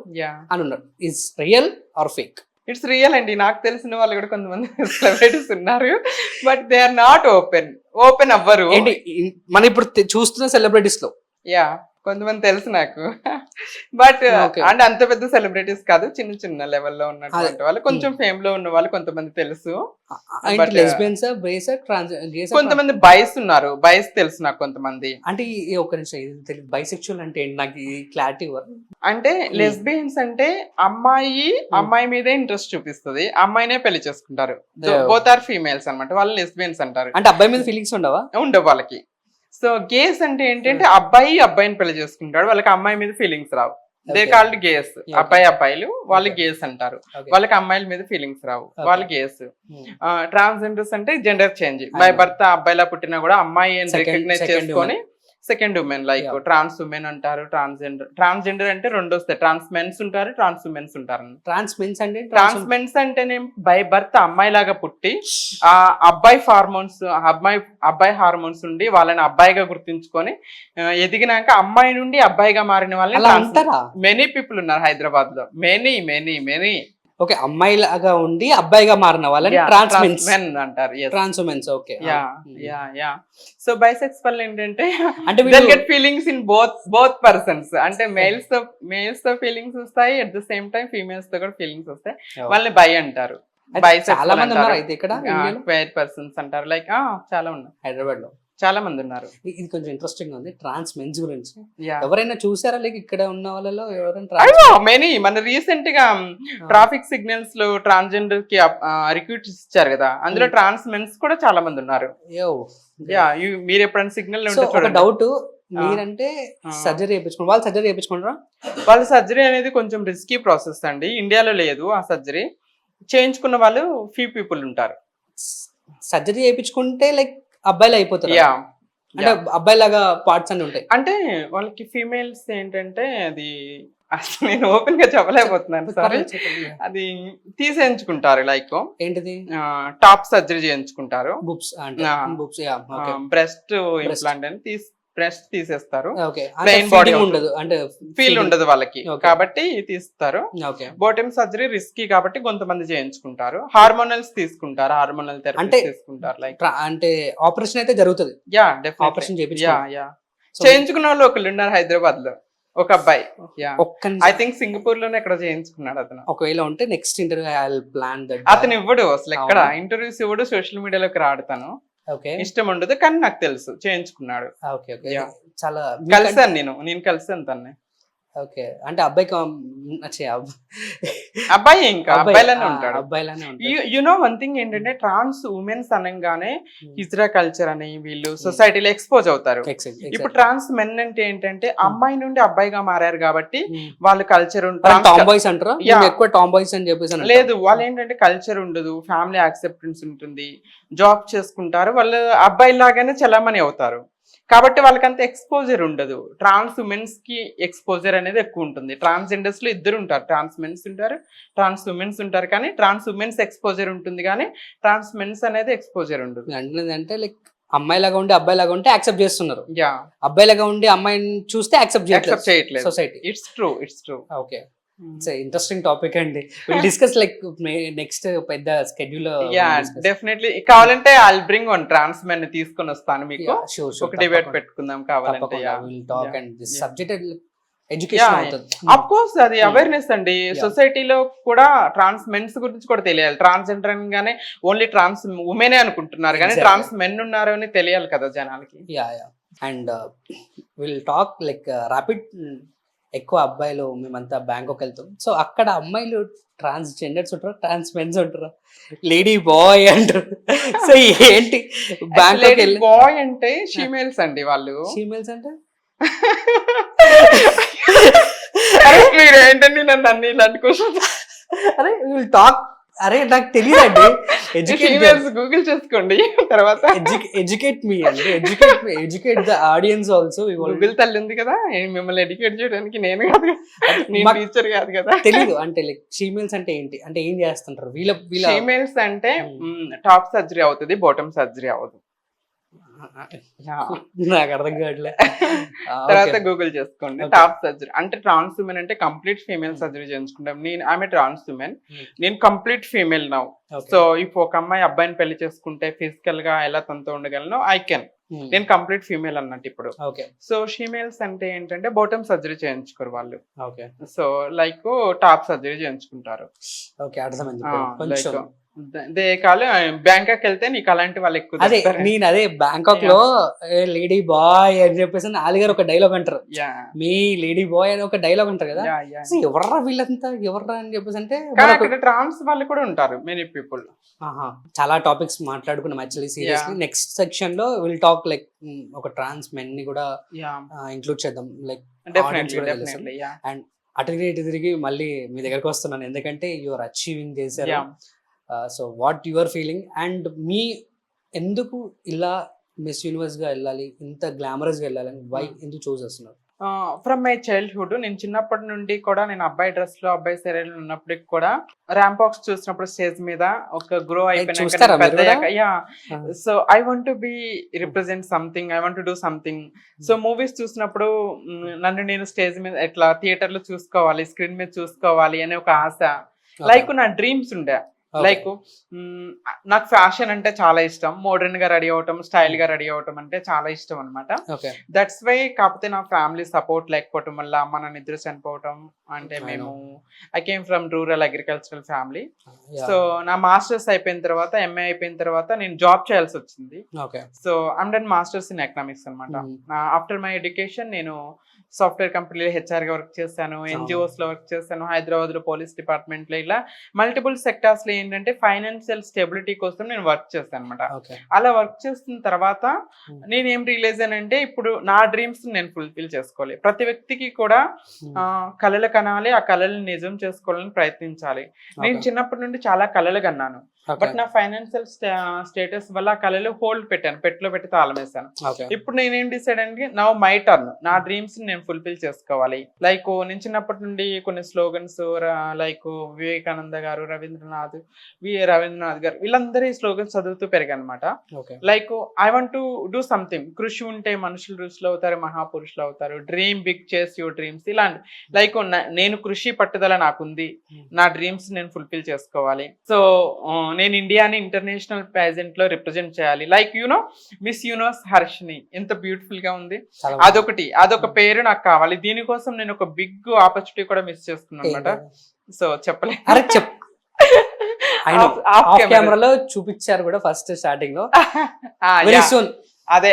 అని ఉన్నారు. Is real or fake? It's real అండి. నాకు తెలిసిన వాళ్ళు కూడా కొంతమంది సెలబ్రిటీస్ ఉన్నారు, but they are not open అవ్వరు. ఏంటి మనం ఇప్పుడు చూస్తున్న సెలబ్రిటీస్ లో? యా కొంతమంది తెలుసు నాకు, బట్ అంటే అంత పెద్ద సెలబ్రిటీస్ కాదు, చిన్న చిన్న లెవెల్లో ఉన్నటువంటి వాళ్ళు, కొంచెం ఫేమ్ లో ఉన్న వాళ్ళు కొంతమంది తెలుసు. కొంతమంది బైస్ ఉన్నారు, బైస్ తెలుసు నాకు కొంతమంది. అంటే ఒక నిమిషం, బైసెక్షువల్ అంటే నాకు క్లారిటీ. అంటే లెస్బియన్స్ అంటే అమ్మాయి మీదే ఇంట్రెస్ట్ చూపిస్తుంది, అమ్మాయినే పెళ్లి చేసుకుంటారు. బోత్ ఆర్ ఫీమేల్స్ అన్నమాట, వాళ్ళు లెస్బియన్స్ అంటారు. అంటే అబ్బాయి మీద ఫీలింగ్స్ ఉండవు వాళ్ళకి. సో గేస్ అంటే ఏంటంటే అబ్బాయిని పెళ్లి చేసుకుంటాడు, వాళ్ళకి అమ్మాయి మీద ఫీలింగ్స్ రావు. They called gays. అబ్బాయిలు వాళ్ళు గేస్ అంటారు, వాళ్ళకి అమ్మాయిల మీద ఫీలింగ్స్ రావు, వాళ్ళు గేస్. ట్రాన్స్జెండర్స్ అంటే జెండర్ చేంజ్, బై బర్త్ అబ్బాయిలా పుట్టినా కూడా అమ్మాయి అని రికగ్నైజ్ చేసుకొని second women, like trans women అంటారు. ట్రాన్స్జెండర్ అంటే రెండు వస్తాయి, ట్రాన్స్ మెన్స్ ఉంటారు, ట్రాన్స్ ఉమెన్స్ ఉంటారు. ట్రాన్స్ మెన్స్ అంటే బై బర్త్ అమ్మాయి లాగా పుట్టి ఆ అబ్బాయి హార్మోన్స్ ఉండి వాళ్ళని అబ్బాయిగా గుర్తించుకొని ఎదిగినాక అమ్మాయి నుండి అబ్బాయిగా మారిన వాళ్ళని మెనీ పీపుల్ ఉన్నారు హైదరాబాద్ లో. మెనీ ఓకే, అమ్మాయి లాగా ఉండి అబ్బాయిగా మారిన వాళ్ళని ట్రాన్స్ మెన్ అంటారు. Trans womens. Okay, so bisex వల్ల ఏంటంటే అంటే they get feelings in both persons. అంటే మేల్స్ తో ఫీలింగ్స్ వస్తాయి, at the same time females తో కూడా ఫీలింగ్స్ వస్తాయి, వాళ్ళని బై అంటారు. చాలా మంది ఉన్నారు అయితే ఇక్కడ, క్వేర్ పర్సన్స్ అంటారు. లైక్ చాలా ఉన్నారు హైదరాబాద్ లో, చాలా మంది ఉన్నారు. ఇది కొంచెం ఇంట్రెస్టింగ్ ఉంది ట్రాన్స్ మెన్స్ గురించి. ఎవరైనా చూసారా లైక్ ఇక్కడ ఉన్న వాళ్ళలో ఎవరైనా? మెనీ మన రీసెంట్ గా ట్రాఫిక్ సిగ్నల్స్ లో ట్రాన్స్జెండర్ కి రిక్రూట్స్ ఇచ్చారు కదా, అందులో ట్రాన్స్ మెన్స్ కూడా చాలా మంది ఉన్నారు. మీరు ఎప్పుడైనా సిగ్నల్ డౌట్, మీరంటే సర్జరీ చేయించుకుంటారు, వాళ్ళు సర్జరీ చేయించుకుంటారా? వాళ్ళ సర్జరీ అనేది కొంచెం రిస్కీ ప్రాసెస్ అండి, ఇండియాలో లేదు ఆ సర్జరీ. చేయించుకున్న వాళ్ళు ఫ్యూ పీపుల్ ఉంటారు. సర్జరీ చేయించుకుంటే లైక్ అబ్బాయిలు అయిపోతారు, అంటే అబ్బాయి లాగా పార్ట్స్ అన్ని ఉంటాయి. అంటే వాళ్ళకి ఫీమేల్స్ ఏంటంటే అది అసలు నేను ఓపెన్ గా చెప్పలేకపోతున్నాను సార్, అది తీసేయించుకుంటారు. లైక్ ఏంటిది? టాప్ సర్జరీ చేయించుకుంటారు, బ్రెస్ట్ ఇంప్లాంట్ అని బ్రెస్ట్ తీసేస్తారు. ప్లెయిన్ బాడీ ఉండదు, అంటే ఫీల్ ఉండదు వాళ్ళకి, కాబట్టి తీస్తారు. బాటమ్ సర్జరీ రిస్కీ కాబట్టి కొంతమంది చేయించుకుంటారు. హార్మోనల్స్ తీసుకుంటారు, హార్మోనల్ థెరపీ తీసుకుంటారు. లైక్ అంటే ఆపరేషన్ అయితే జరుగుతుంది. ఆపరేషన్ చేయించుకున్న వాళ్ళు ఒకళ్ళు ఉన్నారు హైదరాబాద్ లో, ఒక అబ్బాయి. ఐ థింక్ సింగపూర్ లోనే ఎక్కడ చేయించుకున్నాడు అతను. ఒకవేళ ఉంటే నెక్స్ట్ ఇంటర్వ్యూ ప్లాన్. అతను ఇవ్వడు అసలు, ఎక్కడ ఇంటర్వ్యూస్ ఇవ్వడు, సోషల్ మీడియాలోకి రాడతాను, ఇష్టం ఉండదు. కానీ నాకు తెలుసు చేయించుకున్నాడు. చాలా కలిసాను, నేను కలిసాను తన్ని. ఓకే, అంటే అబ్బాయికి అబ్బాయి ఇంకా అబ్బాయిలానే ఉంటాడు. యు నో వన్ థింగ్ ఏంటంటే ట్రాన్స్ ఉమెన్స్ అనగానే హిజ్రా కల్చర్ అని వీళ్ళు సొసైటీలో ఎక్స్పోజ్ అవుతారు. ఇప్పుడు ట్రాన్స్ మెన్ అంటే ఏంటంటే అమ్మాయి నుండి అబ్బాయిగా మారారు కాబట్టి వాళ్ళ కల్చర్ లేదు, వాళ్ళు ఏంటంటే కల్చర్ ఉండదు, ఫ్యామిలీ యాక్సెప్టెన్స్ ఉంటుంది, జాబ్ చేసుకుంటారు, వాళ్ళు అబ్బాయి లాగానే చలామణి అవుతారు. కాబట్టి వాళ్ళకంత ఎక్స్పోజర్ ఉండదు. ట్రాన్స్ ఉమెన్స్ కి ఎక్స్పోజర్ అనేది ఎక్కువ ఉంటుంది. ట్రాన్స్జెండర్స్ లో ఇద్దరు ఉంటారు, ట్రాన్స్ మెన్స్ ఉంటారు, ట్రాన్స్ ఉమెన్స్ ఉంటారు. కానీ ట్రాన్స్ ఉమెన్స్ ఎక్స్పోజర్ ఉంటుంది, కానీ ట్రాన్స్ మెన్స్ అనేది ఎక్స్పోజర్ ఉండదు. అంటే లైక్ అమ్మాయి లాగా ఉండి అబ్బాయి లాగా ఉంటే యాక్సెప్ట్ చేస్తున్నారు, అబ్బాయి లాగా ఉండి అమ్మాయిని చూస్తే యాక్సెప్ట్ చేయట్లేదు society. It's true. Okay, it's interesting topic అండి. విల్ డిస్కస్ లైక్ నెక్స్ట్ పెద్ద స్కెడ్యూల్. డెఫినెట్లీ కావాలంటే I'll bring one trans men తీసుకొని వస్తాను మీకు, ఒక డిబేట్ పెట్టుకుందాం కావాలంటే. Will talk and this subject education అవుతుంది. ఆఫ్ కోర్స్ అది అవేర్నెస్ అండి. సొసైటీలో కూడా ట్రాన్స్ మెన్స్ గురించి కూడా తెలియాలి. ట్రాన్స్జెండర్ అనగానే ఓన్లీ ట్రాన్స్ ఉమెనే అనుకుంటున్నారు, కానీ ట్రాన్స్ మెన్ ఉన్నారు అని తెలియాలి కదా జనాలకి. And will talk like rapid ఎక్కువ అబ్బాయిలు మేమంతా బ్యాంకాక్ వెళ్తాం. సో అక్కడ అమ్మాయిలు ట్రాన్స్‌జెండర్స్ ఉంటారా? ట్రాన్స్ మెన్స్ ఉంటారా? లేడీ బాయ్ అంటారు. సో ఏంటి బ్యాంకాక్ వెళ్ళి బాయ్ అంటే ఫీమేల్స్ అండి వాళ్ళు. ఫీమేల్స్ అంటే అరే మీరేంటండి నన్ను అన్ని ఇలాంటి క్వశ్చన్స్. అరే విల్ టాక్. అరే నాకు తెలియదండి. ఎడ్యుకేట్ ఫీమేల్స్ గూగుల్ చేసుకోండి తర్వాత. ఎడ్యుకేట్ మీ అండి. Educate the audience also. Google తల్లి ఉంది కదా, మిమ్మల్ని ఎడ్యుకేట్ చేయడానికి నేను కాదు కదా, నేను మాకు టీచర్ కాదు కదా. తెలీదు. అంటే లైక్ ఫీమేల్స్ అంటే ఏంటి, అంటే ఏం చేస్తుంటారు వీళ్ళ వీళ్ళ ఫీమేల్స్ అంటే టాప్ సర్జరీ అవుతుంది, బాటమ్ సర్జరీ అవ్వదు. నాకు అర్థం కావట్లే. తర్వాత గూగుల్ చేసుకోండి. టాప్ సర్జరీ అంటే ట్రాన్స్ ఉమెన్ అంటే కంప్లీట్ ఫీమేల్ సర్జరీ చేయించుకుంటాం. నేను ఆమె ట్రాన్స్ ఉమెన్, నేను కంప్లీట్ ఫీమేల్ నౌ. సో ఇప్పుడు ఒక అమ్మాయి అబ్బాయిని పెళ్లి చేసుకుంటే ఫిజికల్ గా ఎలా తనతో ఉండగలను, ఐ కెన్. నేను కంప్లీట్ ఫీమేల్ అన్నట్టు ఇప్పుడు. సో ఫీమేల్స్ అంటే ఏంటంటే బాటమ్ సర్జరీ చేయించుకోరు వాళ్ళు. సో లైక్ టాప్ సర్జరీ చేయించుకుంటారు. కాదు బ్యాంకాక్ వెళ్తే నీకు అలాంటి వాళ్ళు ఎక్కువ. అదే నేను అదే బ్యాంకాక్ లో లేడీ బాయ్ అని చెప్పేసి ఆలిగారు ఒక డైలాగ్ అంటారు, మీ లేడీ బాయ్ అని ఒక డైలాగ్ అంటారు కదా. ఎవర్రా వీళ్ళంతా ఎవర్రా అని చెప్పేసి అంటే ట్రాన్స్ వాళ్ళు కూడా ఉంటారు, మెనీ పీపుల్. చాలా టాపిక్స్ మాట్లాడుకున్నాం యాక్చువల్లీ సీరియస్లీ. నెక్స్ట్ సెక్షన్ లో విల్ టాక్ లైక్ ఒక ట్రాన్స్ మెన్ ని కూడా ఇంక్లూడ్ చేద్దాం. లైక్ అండ్ అటు తిరిగి మళ్ళీ మీ దగ్గరకు వస్తున్నాను, ఎందుకంటే యువర్ అచీవింగ్ చేశారు. So what your feeling and మీ ఎందుకు ఇలా మిస్ యూనివర్స్ గా వెళ్ళాలి, ఇంత గ్లామరస్ గా వెళ్ళాలని వై ఎందుకు చూస్ చేస్తున్నారు? ఫ్రమ్ మై చైల్డ్హుడ్ నేను చిన్నప్పటి నుండి కూడా నేను అబ్బాయి డ్రెస్ లో అబ్బాయి సీరియల్ ఉన్నప్పటికి కూడా ర్యాంపాక్స్ చూసినప్పుడు స్టేజ్ మీద ఒక గ్రో అయిపోయినాక so I want to B represent something, I want to do something. So movies చూసినప్పుడు నన్ను నేను స్టేజ్ మీద ఎట్లా థియేటర్ లో చూసుకోవాలి, స్క్రీన్ మీద చూసుకోవాలి అనే ఒక ఆశ, లైక్ నా డ్రీమ్స్ ఉండే. లైక్ నాకు ఫ్యాషన్ అంటే చాలా ఇష్టం, మోడర్న్ గా రెడీ అవటం, స్టైల్ గా రెడీ అవటం అంటే చాలా ఇష్టం అనమాట. That's why. కాకపోతే నా ఫ్యామిలీ సపోర్ట్ లేకపోవటం వల్ల అమ్మ నా నిద్ర చనిపోవటం, అంటే మేము I came from rural agricultural family. So నా మాస్టర్స్ అయిపోయిన తర్వాత, ఎంఏ అయిపోయిన తర్వాత నేను జాబ్ చేయాల్సి వచ్చింది. So I'm done masters in economics అనమాట. ఆఫ్టర్ మై ఎడ్యుకేషన్ నేను సాఫ్ట్వేర్ కంపెనీలో హెచ్ఆర్ గా వర్క్ చేశాను, ఎన్జిఓస్ లో వర్క్ చేశాను, హైదరాబాద్ లో పోలీస్ డిపార్ట్మెంట్ లో, ఇలా మల్టిపుల్ సెక్టార్స్ లో ఏంటంటే ఫైనాన్షియల్ స్టెబిలిటీ కోసం నేను వర్క్ చేస్తాను అనమాట. అలా వర్క్ చేస్తున్న తర్వాత నేను ఏం రియలైజ్ అనంటే ఇప్పుడు నా డ్రీమ్స్ నేను ఫుల్ఫిల్ చేసుకోవాలి. ప్రతి వ్యక్తికి కూడా కళలు కనాలి, ఆ కళలను నిజం చేసుకోవాలని ప్రయత్నించాలి. నేను చిన్నప్పటి నుండి చాలా కళలు కన్నాను, బట్ నా ఫైనాన్షియల్ స్టేటస్ వల్ల ఆ కళలు హోల్డ్ పెట్టాను, పెట్టులో పెట్టి తాళం వేసాను. ఇప్పుడు నేనేం డిసైడ్ అంటే నౌ మై టర్న్, నా డ్రీమ్స్ నేను ఫుల్ఫిల్ చేసుకోవాలి. లైక్ నేను చిన్నప్పటి నుండి కొన్ని స్లోగన్స్ లైక్ వివేకానంద గారు, రవీంద్రనాథ్ గారు, వీళ్ళందరి స్లోగన్స్ చదువుతూ పెరిగాను అనమాట. Like I want to do something. కృషి ఉంటే మనుషులు ఋషులు అవుతారు, మహాపురుషులు అవుతారు. డ్రీమ్ బిగ్, చేస్ యువర్ డ్రీమ్స్. ఇలాంటి లైక్ నేను కృషి పట్టుదల నాకుంది, నా డ్రీమ్స్ నేను ఫుల్ఫిల్ చేసుకోవాలి. సో నేను ఇండియాని ఇంటర్నేషనల్ ప్రెజెంట్ లో రిప్రజెంట్ చేయాలి. Like you know miss universe Harshini ఎంత బ్యూటిఫుల్ గా ఉంది, అదొక పేరు నాకు కావాలి. దీనికోసం నేను ఒక బిగ్ ఆపర్చునిటీ కూడా మిస్ చేసుకున్నాను అనమాట. సో చెప్పలేదు, కెమెరాలో చూపించారు కూడా ఫస్ట్ స్టార్టింగ్ లో. అదే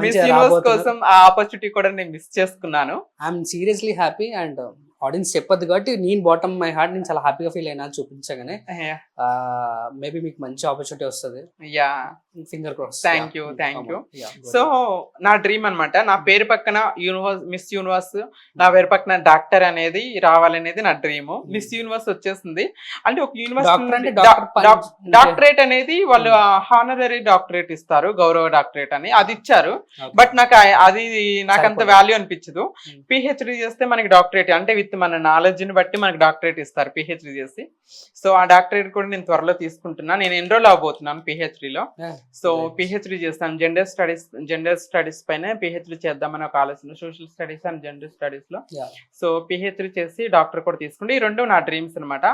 మిస్ యూనివర్స్ కోసం ఆ ఆపర్చునిటీ కూడా నేను మిస్ చేసుకున్నాను. I'm seriously happy and audience చెప్పొద్దు కాబట్టి నేను బాటమ్ మై హార్ట్ నేను చాలా హ్యాపీగా ఫీల్ అయినా చూపించగానే. మేబీ మీకు మంచి ఆపర్చునిటీ వస్తుంది. Finger cross. Thank you. So నా డ్రీమ్ అనమాట, నా పేరు పక్కన మిస్ యూనివర్స్, నా పేరు పక్కన డాక్టర్ అనేది రావాలనేది నా డ్రీమ్. మిస్ యూనివర్స్ వచ్చేసింది అంటే ఒక యూనివర్సిటీ డాక్టరేట్ అనేది వాళ్ళు హానరరీ డాక్టరేట్ ఇస్తారు, గౌరవ డాక్టరేట్ అని, అది ఇచ్చారు. బట్ నాకంత వాల్యూ అనిపించదు. పిహెచ్డి చేస్తే మనకి డాక్టరేట్ అంటే విత్ మన నాలెడ్జ్ ని బట్టి మనకి డాక్టరేట్ ఇస్తారు పిహెచ్డి చేసి. సో ఆ డాక్టరేట్ కూడా నేను త్వరలో తీసుకుంటున్నా. నేను ఎన్రోల్ అవబోతున్నాను పిహెచ్డిలో. సో పిహెచ్డి చేస్తాను, జెండర్ స్టడీస్ పైన పిహెచ్డి చేద్దామని ఒక ఆలోచన, social studies and gender studies లో. సో పిహెచ్డి చేసి డాక్టర్ కూడా తీసుకుంటే ఈ రెండు నా డ్రీమ్స్ అనమాట.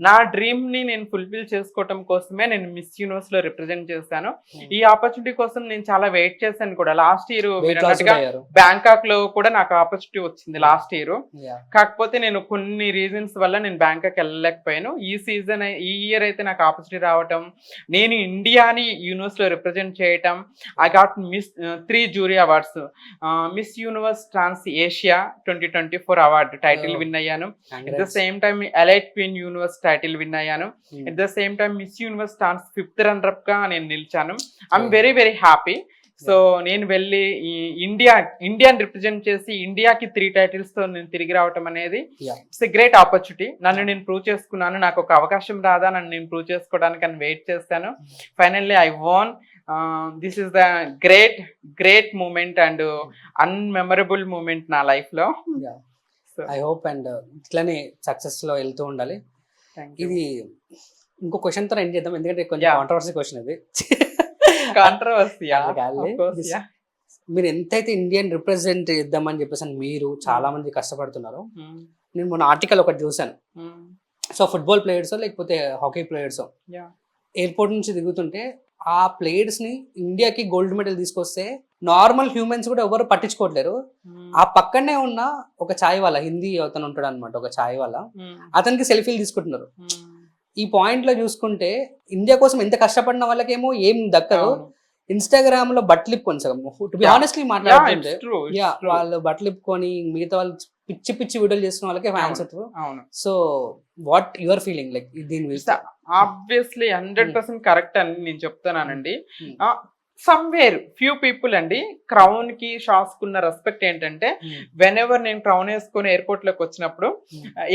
నా డ్రీమ్ ని నేను ఫుల్ఫిల్ చేసుకోవటం కోసమే నేను మిస్ యూనివర్స్ లో రిప్రజెంట్ చేశాను. ఈ ఆపర్చునిటీ కోసం నేను చాలా వెయిట్ చేశాను కూడా. లాస్ట్ ఇయర్ బ్యాంకాక్ లో కూడా నాకు ఆపర్చునిటీ వచ్చింది లాస్ట్ ఇయర్. కాకపోతే కాకపోతే నేను కొన్ని రీజన్స్ వల్ల నేను బ్యాంకాక్ వెళ్ళలేకపోయాను. ఈ ఇయర్ అయితే నాకు ఆపర్చునిటీ రావటం, నేను ఇండియాని యూనివర్స్లో రిప్రజెంట్ చేయటం, I got 3 jury awards. Miss Universe Trans Asia 2024 award title win అయ్యాను. At the same time Elite Queen Universe title win అయ్యాను. At the same time Miss Universe Trans 5th runner గా నేను నిలిచాను. I'm very very happy. So నేను వెళ్ళి ఈ ఇండియాని represent చేసి ఇండియాకి 3 titles తో నేను తిరిగి రావటం అనేది ఇట్స్ ఎ గ్రేట్ ఆపర్చునిటీ. నన్ను నేను ప్రూవ్ చేసుకున్నాను. నాకు ఒక అవకాశం రాదా నన్ను నేను ప్రూవ్ చేసుకోవడానికి అని వెయిట్ చేస్తాను. Finally I won. This is the great moment and unmemorable moment నా లైఫ్ లో. ఐ హోప్ అండ్ ఇట్లానే సక్సెస్ లో వెళ్తూ ఉండాలి. ఇది ఇంకో క్వశ్చన్ తో ఎండ్ చేద్దాం, ఎందుకంటే కొంచెం కాంట్రవర్సీ క్వశ్చన్ ఇది. మీరు ఎంతైతే ఇండియన్ రిప్రజెంట్ చేద్దామని చెప్పేసి మీరు చాలా మంది కష్టపడుతున్నారు. నేను మొన్న ఆర్టికల్ ఒకటి చూసాను. సో ఫుట్బాల్ ప్లేయర్స్ లేకపోతే హాకీ ప్లేయర్స్ ఎయిర్పోర్ట్ నుంచి దిగుతుంటే ఆ ప్లేయర్స్ ని ఇండియాకి గోల్డ్ మెడల్ తీసుకొస్తే నార్మల్ హ్యూమన్స్ కూడా ఎవరు పట్టించుకోవట్లేరు. ఆ పక్కనే ఉన్న ఒక చాయ్ వాళ్ళ హిందీ అతను ఉంటాడు అనమాట, ఒక చాయ్ వాళ్ళ, అతనికి సెల్ఫీలు తీసుకుంటున్నారు. ఈ పాయింట్ లో చూసుకుంటే ఇండియా కోసం ఎంత కష్టపడిన వాళ్ళకేమో ఏం దక్కదు. ఇన్స్టాగ్రామ్ లో బట్టలిప్పుకొని సగం టు బి ఆనెస్ట్లీ మాట్లాడుతుంటే వాళ్ళు బట్టలిప్పుకొని మిగతా వాళ్ళు పిచ్చి పిచ్చి వీడియోలు చేస్తున్న వాళ్ళకే fans. So what your feeling like దీని ఆబ్వియస్లీ 100% కరెక్ట్ అని నేను చెప్తున్నానండి. సమ్వేర్ ఫ్యూ పీపుల్ అండి క్రౌన్ కి షాస్ కున్న రెస్పెక్ట్ ఏంటంటే, వెన్ ఎవర్ నేను క్రౌన్ వేసుకొని ఎయిర్పోర్ట్ లోకి వచ్చినప్పుడు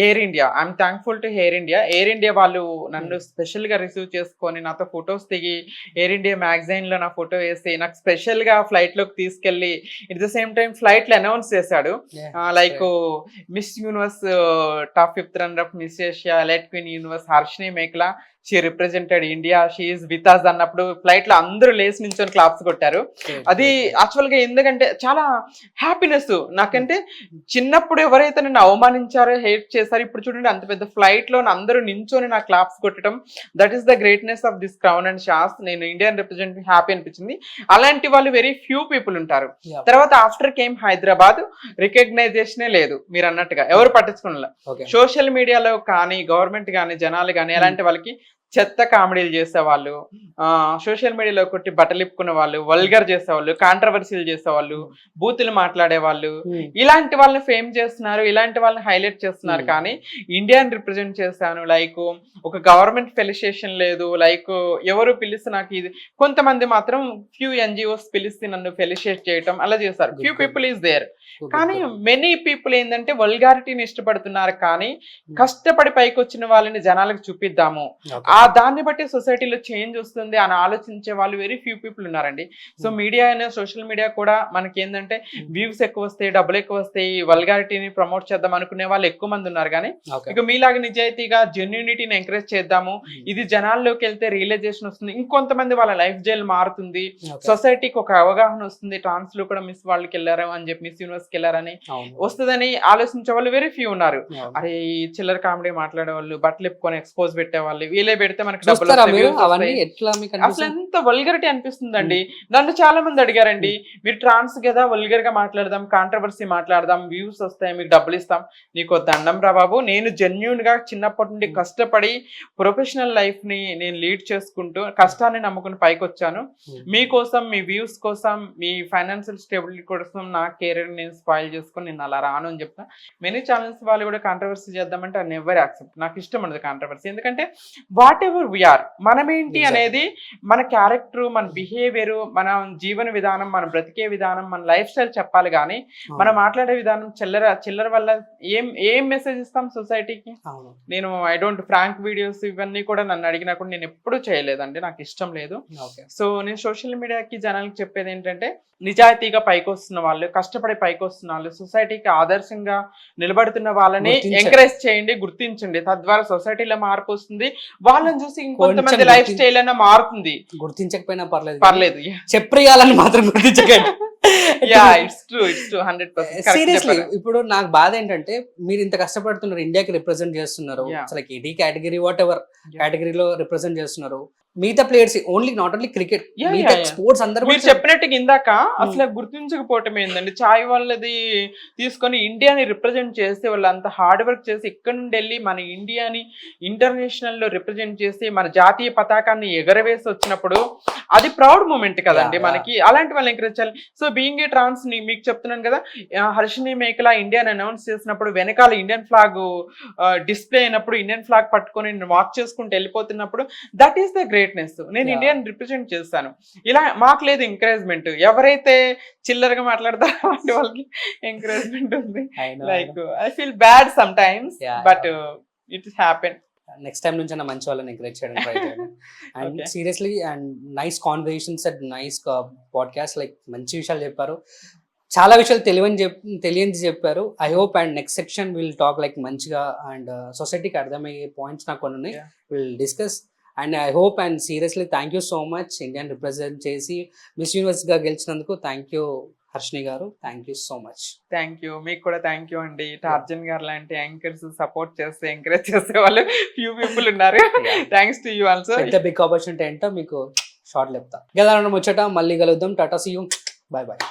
air India, I'm thankful to air India వాళ్ళు నన్ను స్పెషల్ గా రిసీవ్ చేసుకొని నాతో ఫొటోస్ దిగి ఎయిర్ ఇండియా మ్యాగజైన్ లో నా ఫోటో వేసి నాకు స్పెషల్ గా ఫ్లైట్ లోకి తీసుకెళ్లి at the same time flight లో అనౌన్స్ చేశాడు like Miss Universe top 5th runner Miss Asia Elite Queen Universe Harshini Mekhla, she represented India, she is with us అన్నప్పుడు ఫ్లైట్ లో అందరూ లేచి నించొని క్లాప్స్ కొట్టారు. అది యాక్చువల్ గా ఎందుకంటే చాలా హ్యాపీనెస్ నాకంటే. చిన్నప్పుడు ఎవరైతే నన్ను అవమానించారో హేట్ చేశారో ఇప్పుడు చూడండి అంత పెద్ద ఫ్లైట్ లో అందరూ నించొని నా క్లాప్స్ కొట్టడం, that is the greatness of this crown and sash. నేను ఇండియన్ రిప్రజెంటేటివ్ హ్యాపీ అనిపించింది. అలాంటి వాళ్ళు వెరీ ఫ్యూ పీపుల్ ఉంటారు. తర్వాత ఆఫ్టర్ కేమ్ హైదరాబాద్ రికగ్నైజేషనే లేదు మీరు అన్నట్టుగా, ఎవరు పట్టించుకున్న సోషల్ మీడియాలో కానీ గవర్నమెంట్ కానీ జనాలు కానీ అలాంటి వాళ్ళకి చెత్త కామెడీలు చేసేవాళ్ళు, సోషల్ మీడియాలో కొట్టి బట్టలిప్పుకునే వాళ్ళు, వల్గర్ చేసేవాళ్ళు, కాంట్రవర్సీలు చేసేవాళ్ళు, బూతులు మాట్లాడే వాళ్ళు, ఇలాంటి వాళ్ళని ఫేమ్ చేస్తున్నారు, ఇలాంటి వాళ్ళని హైలైట్ చేస్తున్నారు. కానీ ఇండియాని రిప్రజెంట్ చేశాను లైక్ ఒక గవర్నమెంట్ ఫెలిసిటేషన్ లేదు, లైక్ ఎవరు పిలిస్తే నాకు ఇది, కొంతమంది మాత్రం ఫ్యూ NGOs పిలిస్తే నన్ను ఫెలిసిటేట్ చేయటం అలా చేస్తారు. Few people is there. కానీ మెనీ పీపుల్ ఏంటంటే వల్గారిటీని ఇష్టపడుతున్నారు. కానీ కష్టపడి పైకి వచ్చిన వాళ్ళని జనాలకు చూపిద్దాము, దాన్ని బట్టి సొసైటీలో చేంజ్ వస్తుంది అని ఆలోచించే వాళ్ళు వెరీ ఫ్యూ పీపుల్ ఉన్నారండి. సో మీడియా అయినా సోషల్ మీడియా కూడా మనకి ఏంటంటే వ్యూస్ ఎక్కువ వస్తాయి, డబ్బులు ఎక్కువ వస్తాయి, వల్గారిటీని ప్రమోట్ చేద్దాం అనుకునే వాళ్ళు ఎక్కువ మంది ఉన్నారు. కానీ ఇక మీలాగా నిజాయితీగా జెన్యూనిటీని ఎంకరేజ్ చేద్దాము, ఇది జనాల్లోకి వెళ్తే రియలైజేషన్ వస్తుంది, ఇంకొంతమంది వాళ్ళ లైఫ్ జైల్ మారుతుంది, సొసైటీకి ఒక అవగాహన వస్తుంది, ట్రాన్స్ లో కూడా మిస్ వాళ్ళకి వెళ్ళారు అని చెప్పి మిస్ యూనివర్స్ కి వెళ్ళారని వస్తుందని ఆలోచించే వాళ్ళు వెరీ ఫ్యూ ఉన్నారు. అరే ఈ చిల్లర కామెడీ మాట్లాడే వాళ్ళు, బట్టలు ఎప్పుకొని ఎక్స్పోజ్ పెట్టే వాళ్ళు, వీలే పెడితే మనకి డబ్బులు అసలు ఎంత వల్గరిటీ అనిపిస్తుందండి. నన్ను చాలా మంది అడిగారండి, మీరు ట్రాన్స్ కదా వల్గర్ గా మాట్లాడదాం, కాంట్రవర్సీ మాట్లాడదాం, వ్యూస్ వస్తాయి, మీకు డబ్బులు ఇస్తాం. నీకు దండం రా బాబు, నేను జెన్యూన్ గా చిన్నప్పటి నుండి కష్టపడి ప్రొఫెషనల్ లైఫ్ ని నేను లీడ్ చేసుకుంటూ కష్టాన్ని నమ్ముకుని పైకి వచ్చాను. మీకోసం, మీ వ్యూస్ కోసం, మీ ఫైనాన్షియల్ స్టెబిలిటీ కోసం నా కెరీర్ నేను స్పాయిల్ చేసుకుని నేను అలా రాను అని చెప్తా. మెనీ ఛానల్స్ వాళ్ళు కూడా కాంట్రవర్సీ చేద్దామంటే ఐ నెవర్ యాక్సెప్ట్. నాకు ఇష్టం ఉండదు కాంట్రవర్సీ. ఎందుకంటే వాట్ ఎవర్ వీఆర్, మనమేంటి అనేది, మన క్యారెక్టర్, మన బిహేవియర్, మన జీవన విధానం, మన బ్రతికే విధానం, మన లైఫ్ స్టైల్ చెప్పాలి. కానీ మనం మాట్లాడే విధానం చిల్లర వల్ల ఏం మెసేజ్ ఇస్తాం సొసైటీకి? నేను ఐ డోంట్ ఫ్రాంక్ వీడియోస్ ఇవన్నీ కూడా నన్ను అడిగినా కూడా నేను ఎప్పుడూ చేయలేదండి, నాకు ఇష్టం లేదు. సో నేను సోషల్ మీడియాకి జనాలకు చెప్పేది ఏంటంటే, నిజాయితీగా పైకి వస్తున్న వాళ్ళు, కష్టపడి పైకి వస్తున్న వాళ్ళు, సొసైటీకి ఆదర్శంగా నిలబడుతున్న వాళ్ళని ఎంకరేజ్ చేయండి, గుర్తించండి. తద్వారా సొసైటీలో మార్పు వస్తుంది, వాళ్ళని చూసి ఇంకొంతమంది లైఫ్ స్టైల్ అయినా మారుతుంది. గుర్తించకపోయినా పర్లేదు, చెప్పాలని మాత్రం గుర్తించకండి. సీరియస్లీ ఇప్పుడు నాకు బాధ ఏంటంటే, మీరు ఇంత కష్టపడుతున్నారు, ఇండియాకి రిప్రజెంట్ చేస్తున్నారు, అసలు ఎనీ కేటగిరీ వాట్ ఎవర్ కేటగిరీలో రిప్రజెంట్ చేస్తున్నారు, మిగతా players only not only cricket, Yeah, మిగతా yeah, yeah. స్పోర్ట్స్ అందరూ మీరు కూడా చెప్పినట్టుగా ఇందాక అసలు గుర్తించకపోవటం ఏందండి, చాయ్ వాళ్ళది తీసుకొని ఇండియాని రిప్రజెంట్ చేసి వాళ్ళు అంత హార్డ్ వర్క్ చేసి ఇక్కడ నుండి వెళ్ళి మన ఇండియాని ఇంటర్నేషనల్ లో రిప్రజెంట్ చేసి మన జాతీయ పతాకాన్ని ఎగరవేసి వచ్చినప్పుడు అది ప్రౌడ్ మూమెంట్ కదండి Yeah, మనకి. అలాంటి వాళ్ళని ఎంకరేజ్ చేయాలి. సో బీయింగ్ ఏ ట్రాన్స్ ని మీకు చెప్తున్నాను కదా, హర్షిని మేకలా ఇండియాని అనౌన్స్ చేసినప్పుడు వెనకాల ఇండియన్ ఫ్లాగ్ డిస్ప్లే అయినప్పుడు ఇండియన్ ఫ్లాగ్ పట్టుకొని వాక్ చేసుకుంటూ వెళ్ళిపోతున్నప్పుడు దట్ ఈస్ ద గ్రేట్నెస్. నేను Yeah. ఇండియాని రిప్రజెంట్ చేస్తాను. ఇలా మాకు లేదు ఎంకరేజ్మెంట్, ఎవరైతే చిల్లరగా మాట్లాడతారో అలాంటి వాళ్ళకి ఎంకరేజ్మెంట్ ఉంది. Like I feel bad some times, Yeah, but it happen. Next time నుంచి మంచి వాళ్ళని ఎంకరేజ్ చేయడం ట్రై చేయండి. And Okay. Seriously and nice conversations and nice podcast, like మంచి విషయాలు చెప్పారు, చాలా విషయాలు తెలియని చెప్పారు. I hope and next section will talk like మంచిగా అండ్ సొసైటీకి అర్థమయ్యే పాయింట్స్ నాకు కొన్ని ఉన్నాయి, Yeah. Will discuss. And I hope and seriously thank you so much Indian represent చేసి మిస్ యూనివర్స్గా గెలిచినందుకు. థ్యాంక్ యూ హర్షిని గారు, thank you so much. Thank you, మీకు కూడా థ్యాంక్ యూ అండి. టార్జన్ గారు లాంటి యాంకర్స్ సపోర్ట్ చేస్తే ఎంకరేజ్ చేసే వాళ్ళు ఫ్యూ పీపుల్ ఉన్నారు. Thanks to you also. పెద్ద బిగ్ ఆపర్చునిటీ ఏంటో మీకు షార్ట్ చెప్తా. గెలవడం వచ్చేట మళ్ళీ కలుద్దాం. టాటా, సీ యూ, బాయ్ బాయ్.